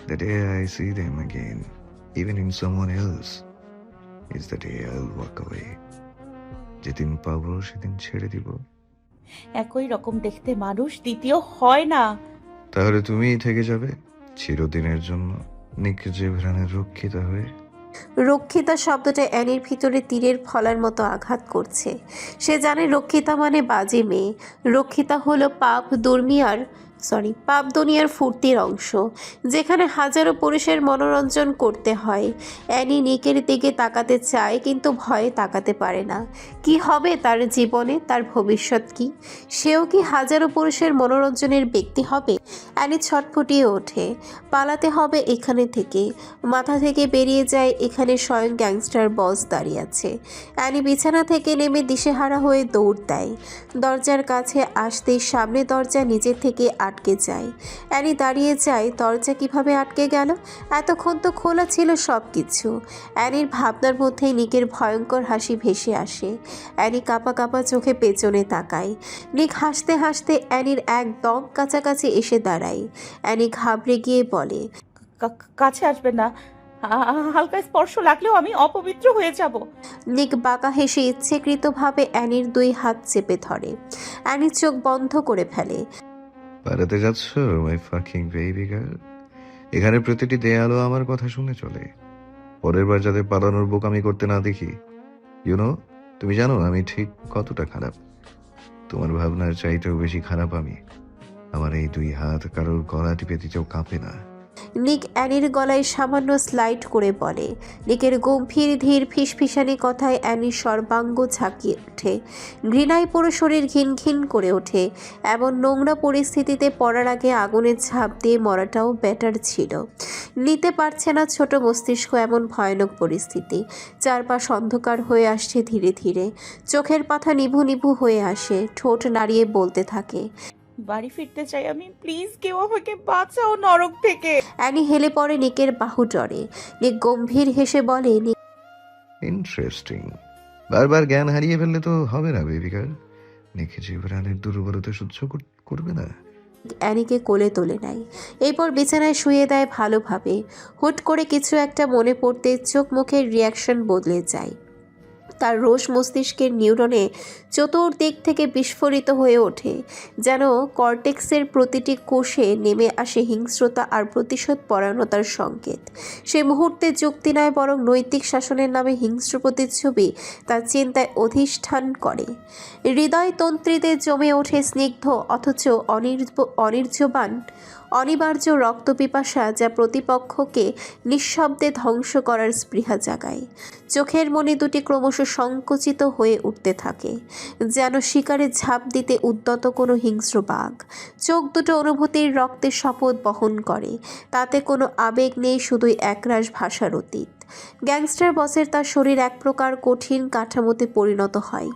The day I see them again, even in someone else, is the day I'll walk away. যেদিন পাবো সেদিন ছেড়ে দিব। একই রকম দেখতে মানুষ দ্বিতীয় হয় না। তাহলে তুমিই থেকে যাবে চিরদিনের জন্য নিক জেভরানের রক্ষিতা হয়ে। রক্ষিতা শব্দটা অ্যানির ভিতরে তীরের ফলার মতো আঘাত করছে। সে জানে রক্ষিতা মানে বাজে মেয়ে। রক্ষিতা হলো পাপ দুনিয়ার ফুর্তির অংশ, যেখানে হাজারো পুরুষের মনোরঞ্জন করতে হয়। অ্যানি নিকের দিকে তাকাতে চায়, কিন্তু ভয়ে তাকাতে পারে না। কি হবে তার জীবনে, তার ভবিষ্যৎ কি? সেও কি হাজারো পুরুষের মনোরঞ্জনের ব্যক্তি হবে? অ্যানি ছটফটিয়ে ওঠে। পালাতে হবে এখানে থেকে। মাথা থেকে বেরিয়ে যায় এখানে স্বয়ং গ্যাংস্টার বস দাঁড়িয়ে আছে। অ্যানি বিছানা থেকে নেমে দিশেহারা হয়ে দৌড় দেয়। দরজার কাছে আসতেই সামনে দরজা নিজের থেকে আটকে যায়। অ্যানি দাঁড়িয়ে যায়, দরজা কিভাবে আটকে গেল? এতক্ষণ তো খোলা ছিল সব কিছু। অ্যানির ভাবনার মধ্যেই নিকের ভয়ঙ্কর হাসি ভেসে আসে। অ্যানি কাঁপা কাঁপা চোখে পেছনে তাকায়। নিক হাসতে হাসতে অ্যানির একদম কাছাকাছি এসে দাঁড়ায়। অ্যানি ঘাবড়ে গিয়ে বলে, কাছে আসবেন না। হালকা স্পর্শ লাগলেও আমি অপবিত্র হয়ে যাব। নিক বাঁকা হেসে ইচ্ছেকৃতভাবে অ্যানির দুই হাত চেপে ধরে। অ্যানি চোখ বন্ধ করে ফেলে। পালাতে যাচ্ছ মাই ফাকিং বেবি গার্ল? এখানে প্রতিটি দেয়ালও আমার কথা শুনে চলে। পরের বার যাতে পালানোর বোকামি করতে না দেখি। ইউনো, তুমি জানো আমি ঠিক কতটা খারাপ? তোমার ভাবনার চাইতেও বেশি খারাপ আমি। আমার এই দুই হাত কারোর গলা টিপে দিতেও কাঁপে না। নিক অ্যানির গলায় সামান্য স্লাইড করে বলে। নিকের গম্ভীর ধীর ফিসফিসানি কথায় অ্যানির সর্বাঙ্গ ঝাঁকিয়ে ওঠে। ঘৃণায় পুরো শরীর ঘিন ঘিন করে ওঠে। এমন নোংরা পরিস্থিতিতে পড়ার আগে আগুনের ঝাঁপ দিয়ে মরাটাও বেটার ছিল। নিতে পারছে না ছোট মস্তিষ্ক এমন ভয়ানক পরিস্থিতি। চারপাশ অন্ধকার হয়ে আসছে ধীরে ধীরে। চোখের পাতা নিভু নিভু হয়ে আসে। ঠোঁট নাড়িয়ে বলতে থাকে, বাড়ি ফিরতে চাই আমি, প্লিজ কেউ আমাকে বাঁচাও নরক থেকে। অ্যানি হেলে পড়ে নিকের বাহু ডরে। নিক গম্ভীর হেসে বলে, ইন্টারেস্টিং। বারবার জ্ঞান হারিয়ে ফেললে তো হবে না বেবি গার্ল। নিকে জীবনের দুর্বলতা সহ্য করবে না। অ্যানিকে কোলে তোলে নেয়। এরপর বিছানায় শুয়ে দেয় ভালোভাবে। হুট করে কিছু একটা মনে পড়তে চোখ মুখের রিয়াকশন বদলে যায়। তার রোষ মস্তিষ্কের নিউরনে চতুর্দিক থেকে বিস্ফোরিত হয়ে ওঠে, যেন কর্টেক্সের প্রতিটি কোষে নেমে আসে হিংস্রতা আর প্রতিশোধ পরায়ণতার সংকেত। সে মুহূর্তে যুক্তি নয় বরং নৈতিক শাসনের নামে হিংস্র প্রতিচ্ছবি তার চিন্তায় অধিষ্ঠান করে। হৃদয়তন্ত্রীতে জমে ওঠে স্নিগ্ধ অথচ অনির্যবান অনিবার্য রক্তপিপাসা, যা প্রতিপক্ষকে নিঃশব্দে ধ্বংস করার স্পৃহা জাগায়। চোখের মণি দুটি ক্রমশ সংকুচিত হয়ে উঠতে থাকে, যেন শিকারে ঝাঁপ দিতে উদ্যত কোনো হিংস্র বাঘ। চোখ দুটো অনুভূতির রক্তের শপথ বহন করে, তাতে কোনো আবেগ নেই, শুধুই একরাশ ভাষার অতীত। গ্যাংস্টার বসের তার শরীর এক প্রকার কঠিন কাঠামোতে পরিণত হয়,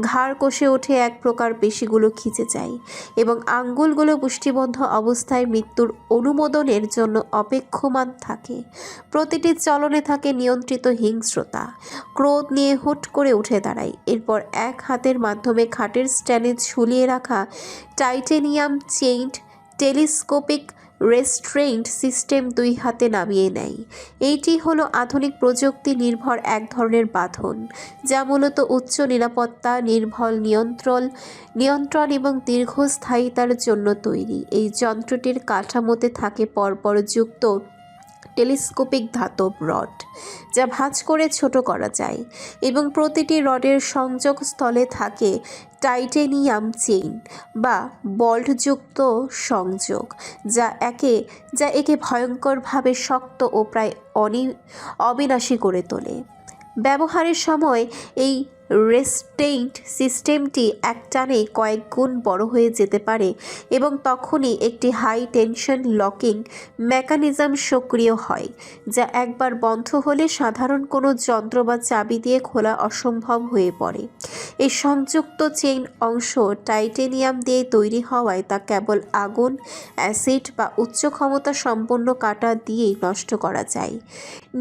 ঘাড় কষে ওঠে এক প্রকার, পেশিগুলো খিচে যায় এবং আঙ্গুলগুলো মুষ্টিবদ্ধ অবস্থায় মৃত্যুর অনুমোদনের জন্য অপেক্ষমান থাকে। প্রতিটি চলনে থাকে নিয়ন্ত্রিত হিংস্রতা। ক্রোধ নিয়ে হুট করে উঠে দাঁড়ায়, এরপর এক হাতের মাধ্যমে খাটের স্ট্যান্ডে ঝুলিয়ে রাখা টাইটেনিয়াম চেইনড টেলিস্কোপিক রেস্ট্রেইন্ট সিস্টেম দুই হাতে নামিয়ে নেয়। এইটি হলো আধুনিক প্রযুক্তি নির্ভর এক ধরনের বাঁধন, যা মূলত উচ্চ নিরাপত্তা, নির্ভুল নিয়ন্ত্রণ এবং দীর্ঘস্থায়িতার জন্য তৈরি। এই যন্ত্রটির কাঠামোতে থাকে পরপর যুক্ত টেলিস্কোপিক ধাতব রড, যা ভাঁজ করে ছোট করা যায়, এবং প্রতিটি রডের সংযোগস্থলে থাকে টাইটেনিয়াম চেইন বা বল্টযুক্ত সংযোগ, যা একে ভয়ঙ্করভাবে শক্ত ও প্রায় অবিনাশী করে তোলে। ব্যবহারের সময় এই রেস্ট্রেইন্ট সিস্টেমটি একটানে কয়েক গুণ বড় হয়ে যেতে পারে এবং তখনই একটি হাই টেনশন লকিং মেকানিজম সক্রিয় হয়, যা একবার বন্ধ হলে সাধারণ কোনো যন্ত্র বা চাবি দিয়ে খোলা অসম্ভব হয়ে পড়ে। এই সংযুক্ত চেইন অংশ টাইটেনিয়াম দিয়ে তৈরি হওয়ায় তা কেবল আগুন, অ্যাসিড বা উচ্চ ক্ষমতা সম্পন্ন কাঁটা দিয়েই নষ্ট করা যায়।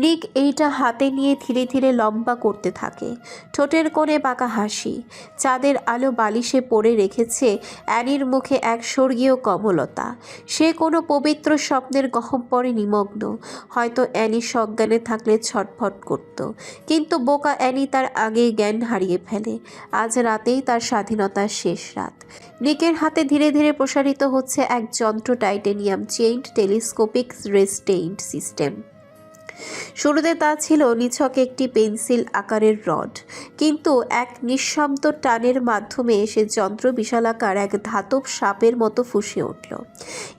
নিক এইটা হাতে নিয়ে ধীরে ধীরে লম্বা করতে থাকে, ঠোঁটের কোণে বাঁকা হাসি। চাঁদের আলো বালিশে পড়ে রেখেছে অ্যানির মুখে এক স্বর্গীয় কমলতা। সে কোনো পবিত্র স্বপ্নের গহ্বরে নিমগ্ন। হয়তো অ্যানি সজ্ঞানে থাকলে ছটফট করত, কিন্তু বোকা অ্যানি তার আগেই জ্ঞান হারিয়ে ফেলে। আজ রাতেই তার স্বাধীনতার শেষ রাত। নিকের হাতে ধীরে ধীরে প্রসারিত হচ্ছে এক যন্ত্র, টাইটেনিয়াম চেইনড টেলিস্কোপিক রেস্ট্রেইন্ট সিস্টেম। শুরুতে তা ছিল নিছক একটি পেন্সিল আকারের রড, কিন্তু এক নিঃশব্দ টানের মাধ্যমে সে যন্ত্র বিশালাকার এক ধাতব সাপের মতো ফুঁসে উঠল।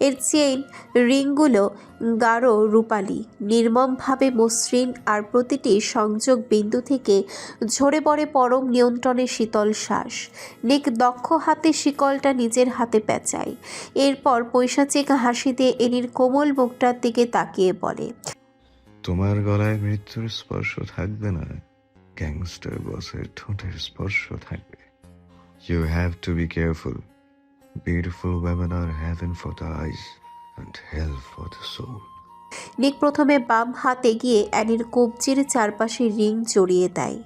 এর চেইন রিংগুলো গাঢ় রূপালি, নির্মমভাবে মসৃণ, আর প্রতিটি সংযোগ বিন্দু থেকে ঝরে পড়ে পরম নিয়ন্ত্রণের শীতল শ্বাস। নিক দক্ষ হাতে শিকলটা নিজের হাতে পেঁচায়, এরপর পৈশাচিক হাসি দিয়ে এনির কোমল মুখটার দিকে তাকিয়ে বলে, তোমার গলায় মৃত্যুর স্পর্শ থাকবে না, গ্যাংস্টার বসের ঠোঁটের স্পর্শ থাকবে। You have to be careful. Beautiful women are heaven for the eyes and hell for the soul. নিক প্রথমে বাম হাতে গিয়ে অ্যানির কবজির চারপাশে রিং জড়িয়ে দেয়।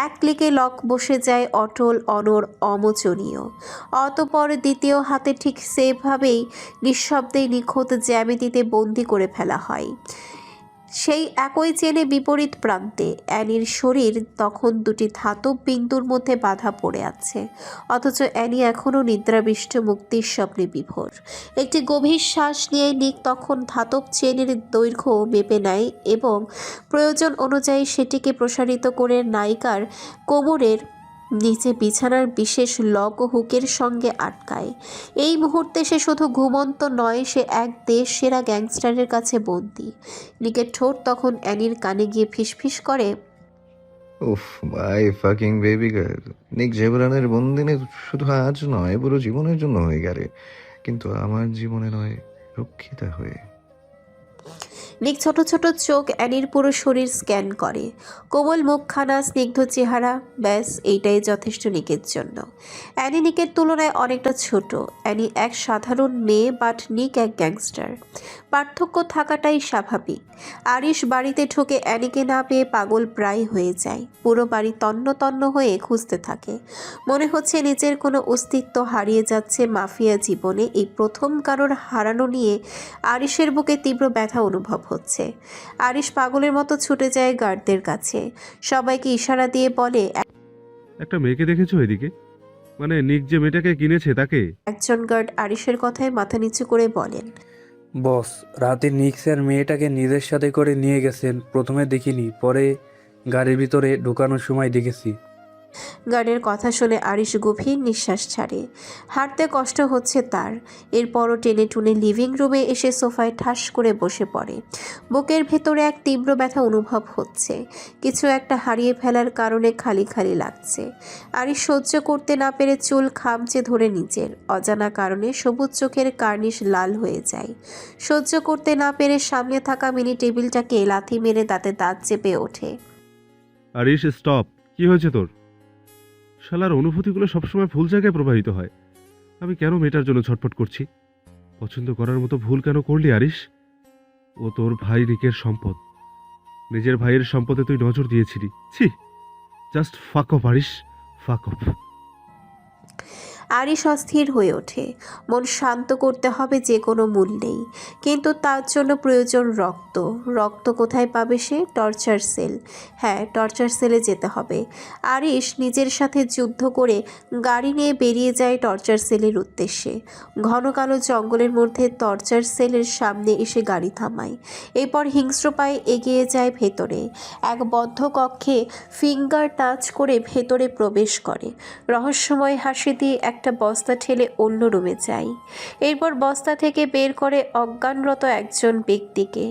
এক ক্লিকে লক বসে যায়, অটল, অনড়, অমোচনীয়। অতঃপর দ্বিতীয় হাতে ঠিক সেভাবেই নিঃশব্দে নিখুঁত জ্যামিতিতে বন্দি করে ফেলা হয়। সেই একই চেনে বিপরীত প্রান্তে অ্যানির শরীর তখন দুটি ধাতব বিন্দুর মধ্যে বাধা পড়ে আছে, অথচ অ্যানি এখনও নিদ্রাবিষ্ট মুক্তির স্বপ্নে বিভোর। একটি গভীর শ্বাস নিয়ে নিক তখন ধাতব চেনের দৈর্ঘ্য মেপে নেয় এবং প্রয়োজন অনুযায়ী সেটিকে প্রসারিত করে নায়িকার কোমরের নিচে বিছানার বিশেষ লক ও হুকের সঙ্গে আটকায়। এই মুহূর্তে সে শুধু ঘুমন্ত নয়, সে এক দেশ সেরা গ্যাংস্টারের কাছে বন্দী। নিকের ঠোঁট তখন অ্যানির কানে গিয়ে ফিসফিস করে, উফ, মাই ফাকিং বেবি গার্ল। নিক জেবরানের বন্দিনী শুধু আজ নয়, পুরো জীবনের জন্য হয়ে গেলে, কিন্তু আমার জীবনে নয়, রক্ষিতা হয়ে। নিক ছোট ছোট চোখ অ্যানির পুরো শরীর স্ক্যান করে। কোমল মুখখানা, স্নিগ্ধ চেহারা, ব্যাস এইটাই যথেষ্ট নিকের জন্য। অ্যানি নিকের তুলনায় অনেকটা ছোট। অ্যানি এক সাধারণ মেয়ে, বাট নিক এক গ্যাংস্টার। পার্থক্য থাকাটাই স্বাভাবিক। আরিশ বাড়িতে ঢুকে অ্যানিকে না পেয়ে পাগল প্রায় হয়ে যায়। পুরো বাড়ি তন্ন তন্ন হয়ে খুঁজতে থাকে। মনে হচ্ছে নিজের কোনো অস্তিত্ব হারিয়ে যাচ্ছে মাফিয়া জীবনে। এই প্রথম কারোর হারানো নিয়ে আরিশের বুকে তীব্র ব্যথা অনুভব হচ্ছে। আরিশ পাগলের মতো ছুটে যায় গার্ডদের কাছে, সবাইকে ইশারা দিয়ে বলে, একটা মেয়েকে দেখেছো এদিকে? মানে নিক যে মেয়েটাকে কিনেছে তাকে? একজন গার্ড আরিশের কথায় মাথা নিচু করে বলেন। বস, রাতে নিক্সের মেয়েটাকে নিজের সাথে করে নিয়ে গেছেন। প্রথমে দেখিনি, পরে গাড়ির ভিতরে ঢোকানোর সময় দেখেছি। গার্ডের কথা শুনে আরিশ গভীর নিঃশ্বাস ছাড়ে। হাঁটতে কষ্ট হচ্ছে তার। এরপরও টেনে টুনে লিভিং রুমে এসে সোফায় ঠাস করে বসে পড়ে। বুকের ভেতরে এক তীব্র ব্যথা অনুভব হচ্ছে। কিছু একটা হারিয়ে ফেলার কারণে খালি খালি লাগছে। আরিশ সহ্য করতে না পেরে চুল খামচে ধরে নিজের অজানা কারণে সবুজ চোখের কার্নিশ লাল হয়ে যায়। সহ্য করতে না পেরে সামনে থাকা মিনি টেবিলটাকে লাথি মেরে দাঁতে দাঁত চেপে ওঠে। আরিশ স্টপ, কি হয়েছে তোর? শালার অনুভূতিগুলো সবসময় ভুল জায়গায় প্রবাহিত হয়। আমি কেন মেয়েটার জন্য ছটফট করছি? পছন্দ করার মতো ভুল কেন করলি আরিশ? ও তোর ভাই রিকের সম্পদ। নিজের ভাইয়ের সম্পদে তুই নজর দিয়েছিলি। ছি, জাস্ট ফাক অফ আরিশ, ফাক অফ। আরিশ অস্থির হয়ে ওঠে। মন শান্ত করতে হবে যে কোনো মূল্যেই, কিন্তু তার জন্য প্রয়োজন রক্ত। রক্ত কোথায় পাবে সে? Torture cell. হ্যাঁ, টর্চার সেলে যেতে হবে। আরিশ নিজের সাথে যুদ্ধ করে গাড়ি নিয়ে বেরিয়ে যায় টর্চার সেলের উদ্দেশ্যে। ঘন কালো জঙ্গলের মধ্যে টর্চার সেলের সামনে এসে গাড়ি থামায়। এরপর হিংস্র পায়ে এগিয়ে যায় ভেতরে। এক বদ্ধ কক্ষে ফিঙ্গার টাচ করে ভেতরে প্রবেশ করে। রহস্যময় হাসি দিয়ে একটা বস্তা ঠেলে অন্য রুমে যায়। এরপর বস্তা থেকে বের করে অজ্ঞানরত একজন ব্যক্তিকে,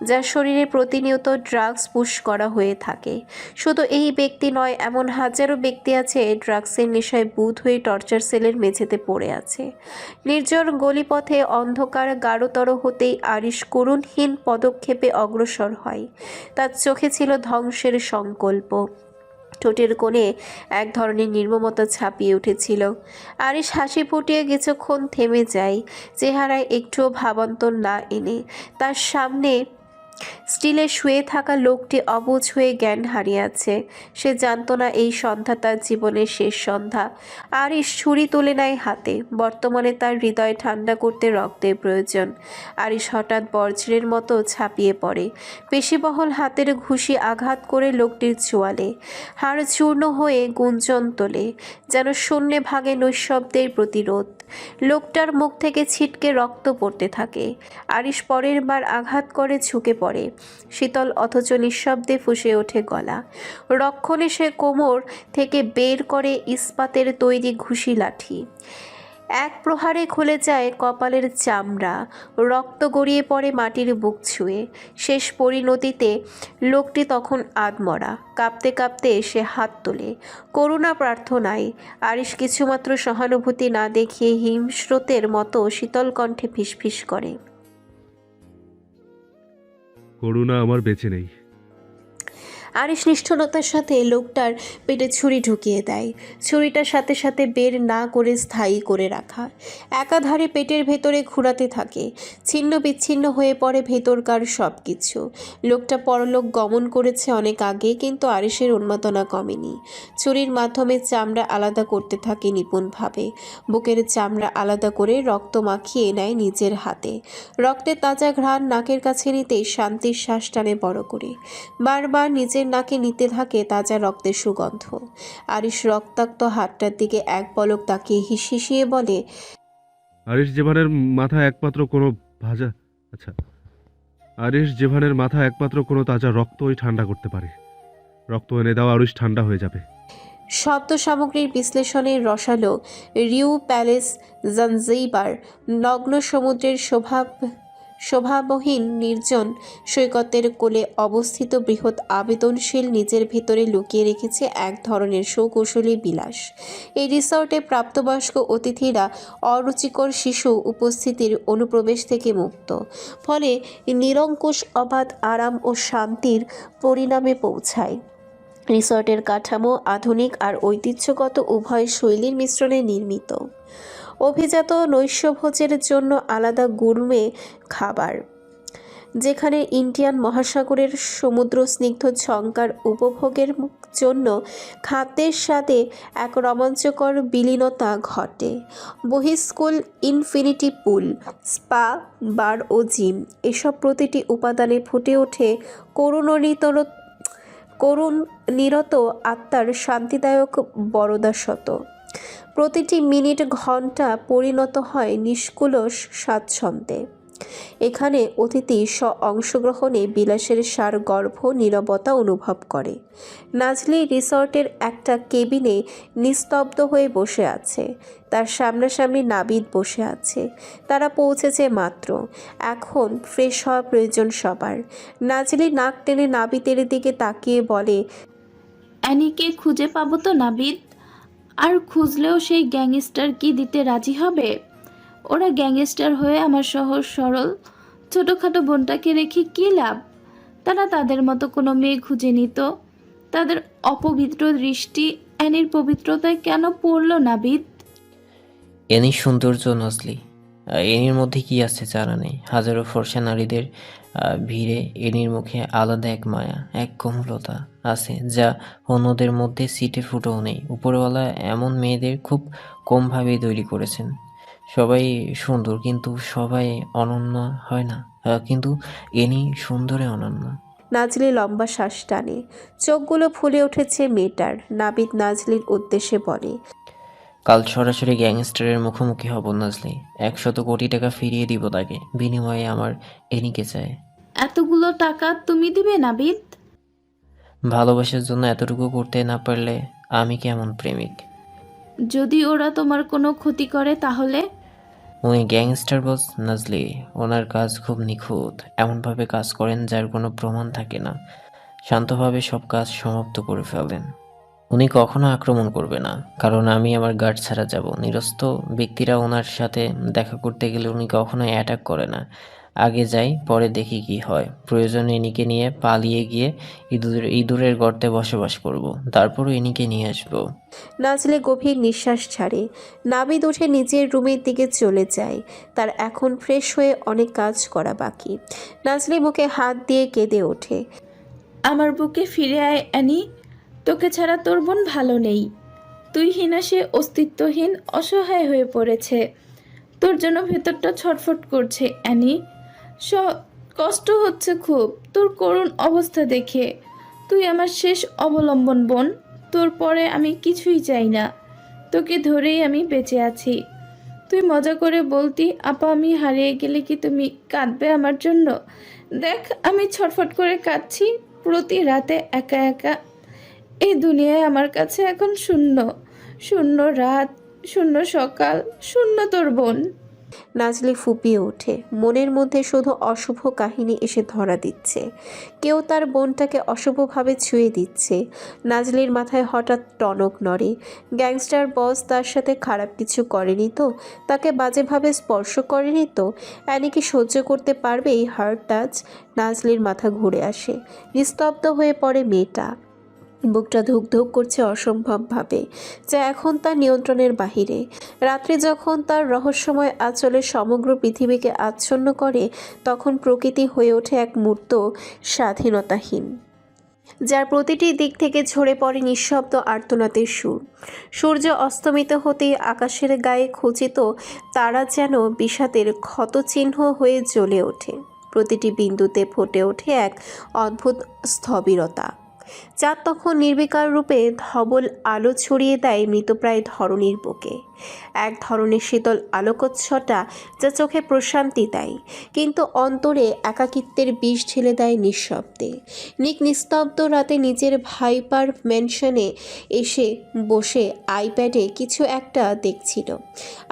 যার শরীরে প্রতিনিয়ত ড্রাগস পুশ করা হয়ে থাকে। শুধু এই ব্যক্তি নয়, এমন হাজারো ব্যক্তি আছে ড্রাগসের নেশায় বুঁদ হয়ে টর্চার সেলের মেঝেতে পড়ে আছে। নির্জন গলিপথে অন্ধকার গাঢ়তর হতেই আরিশ করুণহীন পদক্ষেপে অগ্রসর হয়। তার চোখে ছিল ধ্বংসের সংকল্প। ঠোঁটের কোণে এক ধরনের নির্মমতা ছাপিয়ে উঠেছিল। আরিশ হাসি ফুটিয়ে কিছুক্ষণ থেমে যায়, চেহারায় একটুও ভাবান্তর না এনে। তার সামনে স্টিলে শুয়ে থাকা লোকটি অবুঝ হয়ে জ্ঞান হারিয়ে আছে। সে জানত না এই সন্ধ্যা তার জীবনের শেষ সন্ধ্যা। আরিশ ছুরি তুলে নেয় হাতে। বর্তমানে তার হৃদয় ঠান্ডা করতে রক্তের প্রয়োজন। আরিশ হঠাৎ বজ্রের মতো ছাপিয়ে পড়ে। পেশিবহল হাতের ঘুষি আঘাত করে লোকটির চোয়ালে। হাড় চূর্ণ হয়ে গুঞ্জন তোলে, যেন শূন্যে ভাঙে নৈশব্দের প্রতিরোধ। লোকটার মুখ থেকে ছিটকে রক্ত পড়তে থাকে। আরিশ পরের বার আঘাত করে ঝুঁকে পড়ে। শীতল অথচ নিঃশব্দে ফুঁসে ওঠে গলা। রক্ষণে সে কোমর থেকে বের করে ইস্পাতের তৈরি ঘুষি লাঠি। এক প্রহারে খুলে যায় কপালের চামড়া। রক্ত গড়িয়ে পড়ে মাটির বুক ছুঁয়ে। শেষ পরিণতিতে লোকটি তখন আধমরা। কাঁপতে কাঁপতে সে হাত তোলে করুণা প্রার্থনায়। আরিশ কিছুমাত্র সহানুভূতি না দেখিয়ে হিমস্রোতের মতো শীতল কণ্ঠে ফিসফিস করে, করুণা আমার বেঁচে নেই। আরিশ নিষ্ঠুরতার সাথে লোকটার পেটে ছুরি ঢুকিয়ে দেয়। ছুরিটার সাথে সাথে বের না করে স্থায়ী করে রাখা। একাধারে পেটের ভেতরে ঘুরাতে থাকে। ছিন্ন বিচ্ছিন্ন হয়ে পড়ে ভেতরকার সব কিছু। লোকটা পরলোক গমন করেছে অনেক আগে, কিন্তু আরিশের উন্মাদনা কমেনি। ছুরির মাধ্যমে চামড়া আলাদা করতে থাকে নিপুণভাবে। বুকের চামড়া আলাদা করে রক্ত মাখিয়ে নেয় নিজের হাতে। রক্তের তাজা ঘ্রাণ নাকের কাছে নিতেই শান্তির শ্বাস টানে বড় করে। বারবার নিজের নাকে নিতে থাকে তাজা রক্তের সুগন্ধ। আরিশ রক্তাক্ত হাতটার দিকে এক পলক তাকিয়ে হিসিয়ে বলে, আরিশ জেভানের মাথা একমাত্র কোনো ভাজা আচ্ছা আরিশ জেভানের মাথা একমাত্র কোনো তাজা রক্তই ঠান্ডা করতে পারে। রক্ত এনে দাও, আরিশ ঠান্ডা হয়ে যাবে। শব্দ সামগ্রীর বিশ্লেষণে রসালো রিউ প্যালেস জাঞ্জিবার নগ্ন সমুদ্রের শোভাবহীন নির্জন সৈকতের কোলে অবস্থিত বৃহৎ আবেদনশীল নিজের ভেতরে লুকিয়ে রেখেছে এক ধরনের সুকৌশলী বিলাস। এই রিসর্টে প্রাপ্তবয়স্ক অতিথিরা অরুচিকর শিশু উপস্থিতির অনুপ্রবেশ থেকে মুক্ত। ফলে নিরঙ্কুশ অবাধ আরাম ও শান্তির পরিণামে পৌঁছায়। রিসর্টের কাঠামো আধুনিক আর ঐতিহ্যগত উভয় শৈলীর মিশ্রণে নির্মিত। অভিজাত নৈশভোজের জন্য আলাদা গুরমে খাবার, যেখানে ইন্ডিয়ান মহাসাগরের সমুদ্র স্নিগ্ধ ঝঙ্কার উপভোগের জন্য খাদ্যের স্বাদে এক রোমাঞ্চকর বিলীনতা ঘটে। বহিঃস্কুল, ইনফিনিটি পুল, স্পা, বার ও জিম, এসব প্রতিটি উপাদানে ফুটে ওঠে করুণ নিরত আত্মার শান্তিদায়ক বরদাশত। প্রতিটি মিনিট ঘন্টা পরিণত হয় নিষ্কুলস স্বাচ্ছন্দ্যে। এখানে অতিথি অংশগ্রহণে বিলাসের সারগর্ভ নীরবতা অনুভব করে। নাজলি রিসর্টের একটা কেবিনে নিস্তব্ধ হয়ে বসে আছে। তার সামনাসামনি নাবিদ বসে আছে। তারা পৌঁছেছে মাত্র। এখন ফ্রেশ হওয়া প্রয়োজন সবার। নাজলি নাক টেনে নাবিদের দিকে তাকিয়ে বলে, অ্যানিকে খুঁজে পাবো তো নাবিদ? আর খুঁজলেও সেই গ্যাংস্টার কি দিতে রাজি হবে? ওরা গ্যাংস্টার হয়ে আমার সহজ সরল ছোটোখাটো বোনটাকে রেখে কী লাভ? তারা তাদের মতো কোনো মেয়ে খুঁজে নিত। তাদের অপবিত্র দৃষ্টি অ্যানির পবিত্রতায় কেন পড়লো নাবিদ? এনির সৌন্দর্য নাজলি, এনির মধ্যে কি আছে জানা নেই। হাজারো ফর্সা নারীদের ভিড়ে এনির মুখে আলাদা এক মায়া, এক কোমলতা আছে যা অন্যদের মধ্যে সিটে ফুটেও নেই। উপরওয়ালা এমন মেয়েদের খুব কমভাবেই তৈরি করেছেন। সবাই সুন্দর কিন্তু সবাই অনন্য হয় না, কিন্তু এনি সুন্দরে অনন্য। নাজলি লম্বা শ্বাস টানে। চোখগুলো ফুলে উঠেছে মেয়েটার। নাবিদ নাজলির উদ্দেশ্যে বলে, কাল সরাসরি গ্যাংস্টারের মুখোমুখি হব নাজলি। 100 কোটি টাকা ফিরিয়ে দিব তাকে, বিনিময়ে আমার এনিকে চায়। এতগুলো টাকা তুমি দিবে নাবিদ? ভালোবাসার জন্য এতটুকু করতে না পারলে আমি কেমন প্রেমিক? যদি ওরা তোমার কোনো ক্ষতি করে তাহলে? উনি গ্যাংস্টার বস নাজলি, ওনার কাজ খুব নিখুঁত। এমনভাবে কাজ করেন যার কোনো প্রমাণ থাকে না। শান্তভাবে সব কাজ সমাপ্ত করে ফেলেন। উনি কখনো আক্রমণ করবে না, কারণ আমি আমার গার্ড ছাড়া যাব। নিরস্ত ব্যক্তিরা ওনার সাথে দেখা করতে গেলে উনি কখনো অ্যাটাক করে না। আগে যাই, পরে দেখি কি হয়। প্রয়োজনে এনিকে নিয়ে পালিয়ে গিয়ে ইঁদুরের গর্তে বসবাস করব। তারপরও এনিকে নিয়ে আসবো। নাজলে গভীর নিঃশ্বাস ছাড়ে। নাবিদ উঠে নিজের রুমের দিকে চলে যায়। তার এখন ফ্রেশ হয়ে অনেক কাজ করা বাকি। নাজলি মুখে হাত দিয়ে কেঁদে ওঠে। আমার বুকে ফিরে আয় অ্যানি। তোকে ছাড়া তোর বোন ভালো নেই। তুই হীনা, সে অস্তিত্বহীন, অসহায় হয়ে পড়েছে। তোর জন্য ভেতরটা ছটফট করছে অ্যানি। কষ্ট হচ্ছে খুব তোর করুণ অবস্থা দেখে। তুই আমার শেষ অবলম্বন বোন। তোর পরে আমি কিছুই চাই না। তোকে ধরেই আমি বেঁচে আছি। তুই মজা করে বলতি, আপা আমি হারিয়ে গেলে কি তুমি কাঁদবে আমার জন্য? দেখ আমি ছটফট করে কাঁদছি প্রতি রাতে একা একা। এই দুনিয়ায় আমার কাছে এখন শূন্য। শূন্য রাত, শূন্য সকাল, শূন্য তোর বোন। নাজলি ফুপিয়ে ওঠে। মনের মধ্যে শুধু অশুভ কাহিনী এসে ধরা দিচ্ছে। কেউ তার বোনটাকে অশুভভাবে ছুঁয়ে দিচ্ছে। নাজলির মাথায় হঠাৎ টনক নড়ে। গ্যাংস্টার বস তার সাথে খারাপ কিছু করেনি তো? তাকে বাজেভাবে স্পর্শ করেনি তো? অ্যানি কি সহ্য করতে পারবে এই হার্ট টাচ? নাজলির মাথা ঘুরে আসে। নিস্তব্ধ হয়ে পড়ে মেয়েটা। বুকটা ধুক ধুক করছে অসম্ভবভাবে, যা এখন তার নিয়ন্ত্রণের বাহিরে। রাত্রে যখন তার রহস্যময় আঁচলে সমগ্র পৃথিবীকে আচ্ছন্ন করে, তখন প্রকৃতি হয়ে ওঠে এক মূর্ত স্বাধীনতাহীন, যার প্রতিটি দিক থেকে ঝরে পড়ে নিঃশব্দ আর্তনাদের সুর। সূর্য অস্তমিত হতেই আকাশের গায়ে খচিত তারা যেন বিষাদের ক্ষতচিহ্ন হয়ে জ্বলে ওঠে। প্রতিটি বিন্দুতে ফুটে ওঠে এক অদ্ভুত স্থবিরতা। চাঁদ তখন নির্বিকার রূপে ধবল আলো ছড়িয়ে দেয় মৃতপ্রায় ধরণীর বুকে। এক ধরনের শীতল আলোকচ্ছটা যা চোখে প্রশান্তি দেয়, কিন্তু অন্তরে একাকিত্বের বিষ ঢেলে দেয় নিঃশব্দে। নিস্তব্ধ রাতে নিজের ভাইপার ম্যানশনে এসে বসে আইপ্যাডে কিছু একটা দেখছিল।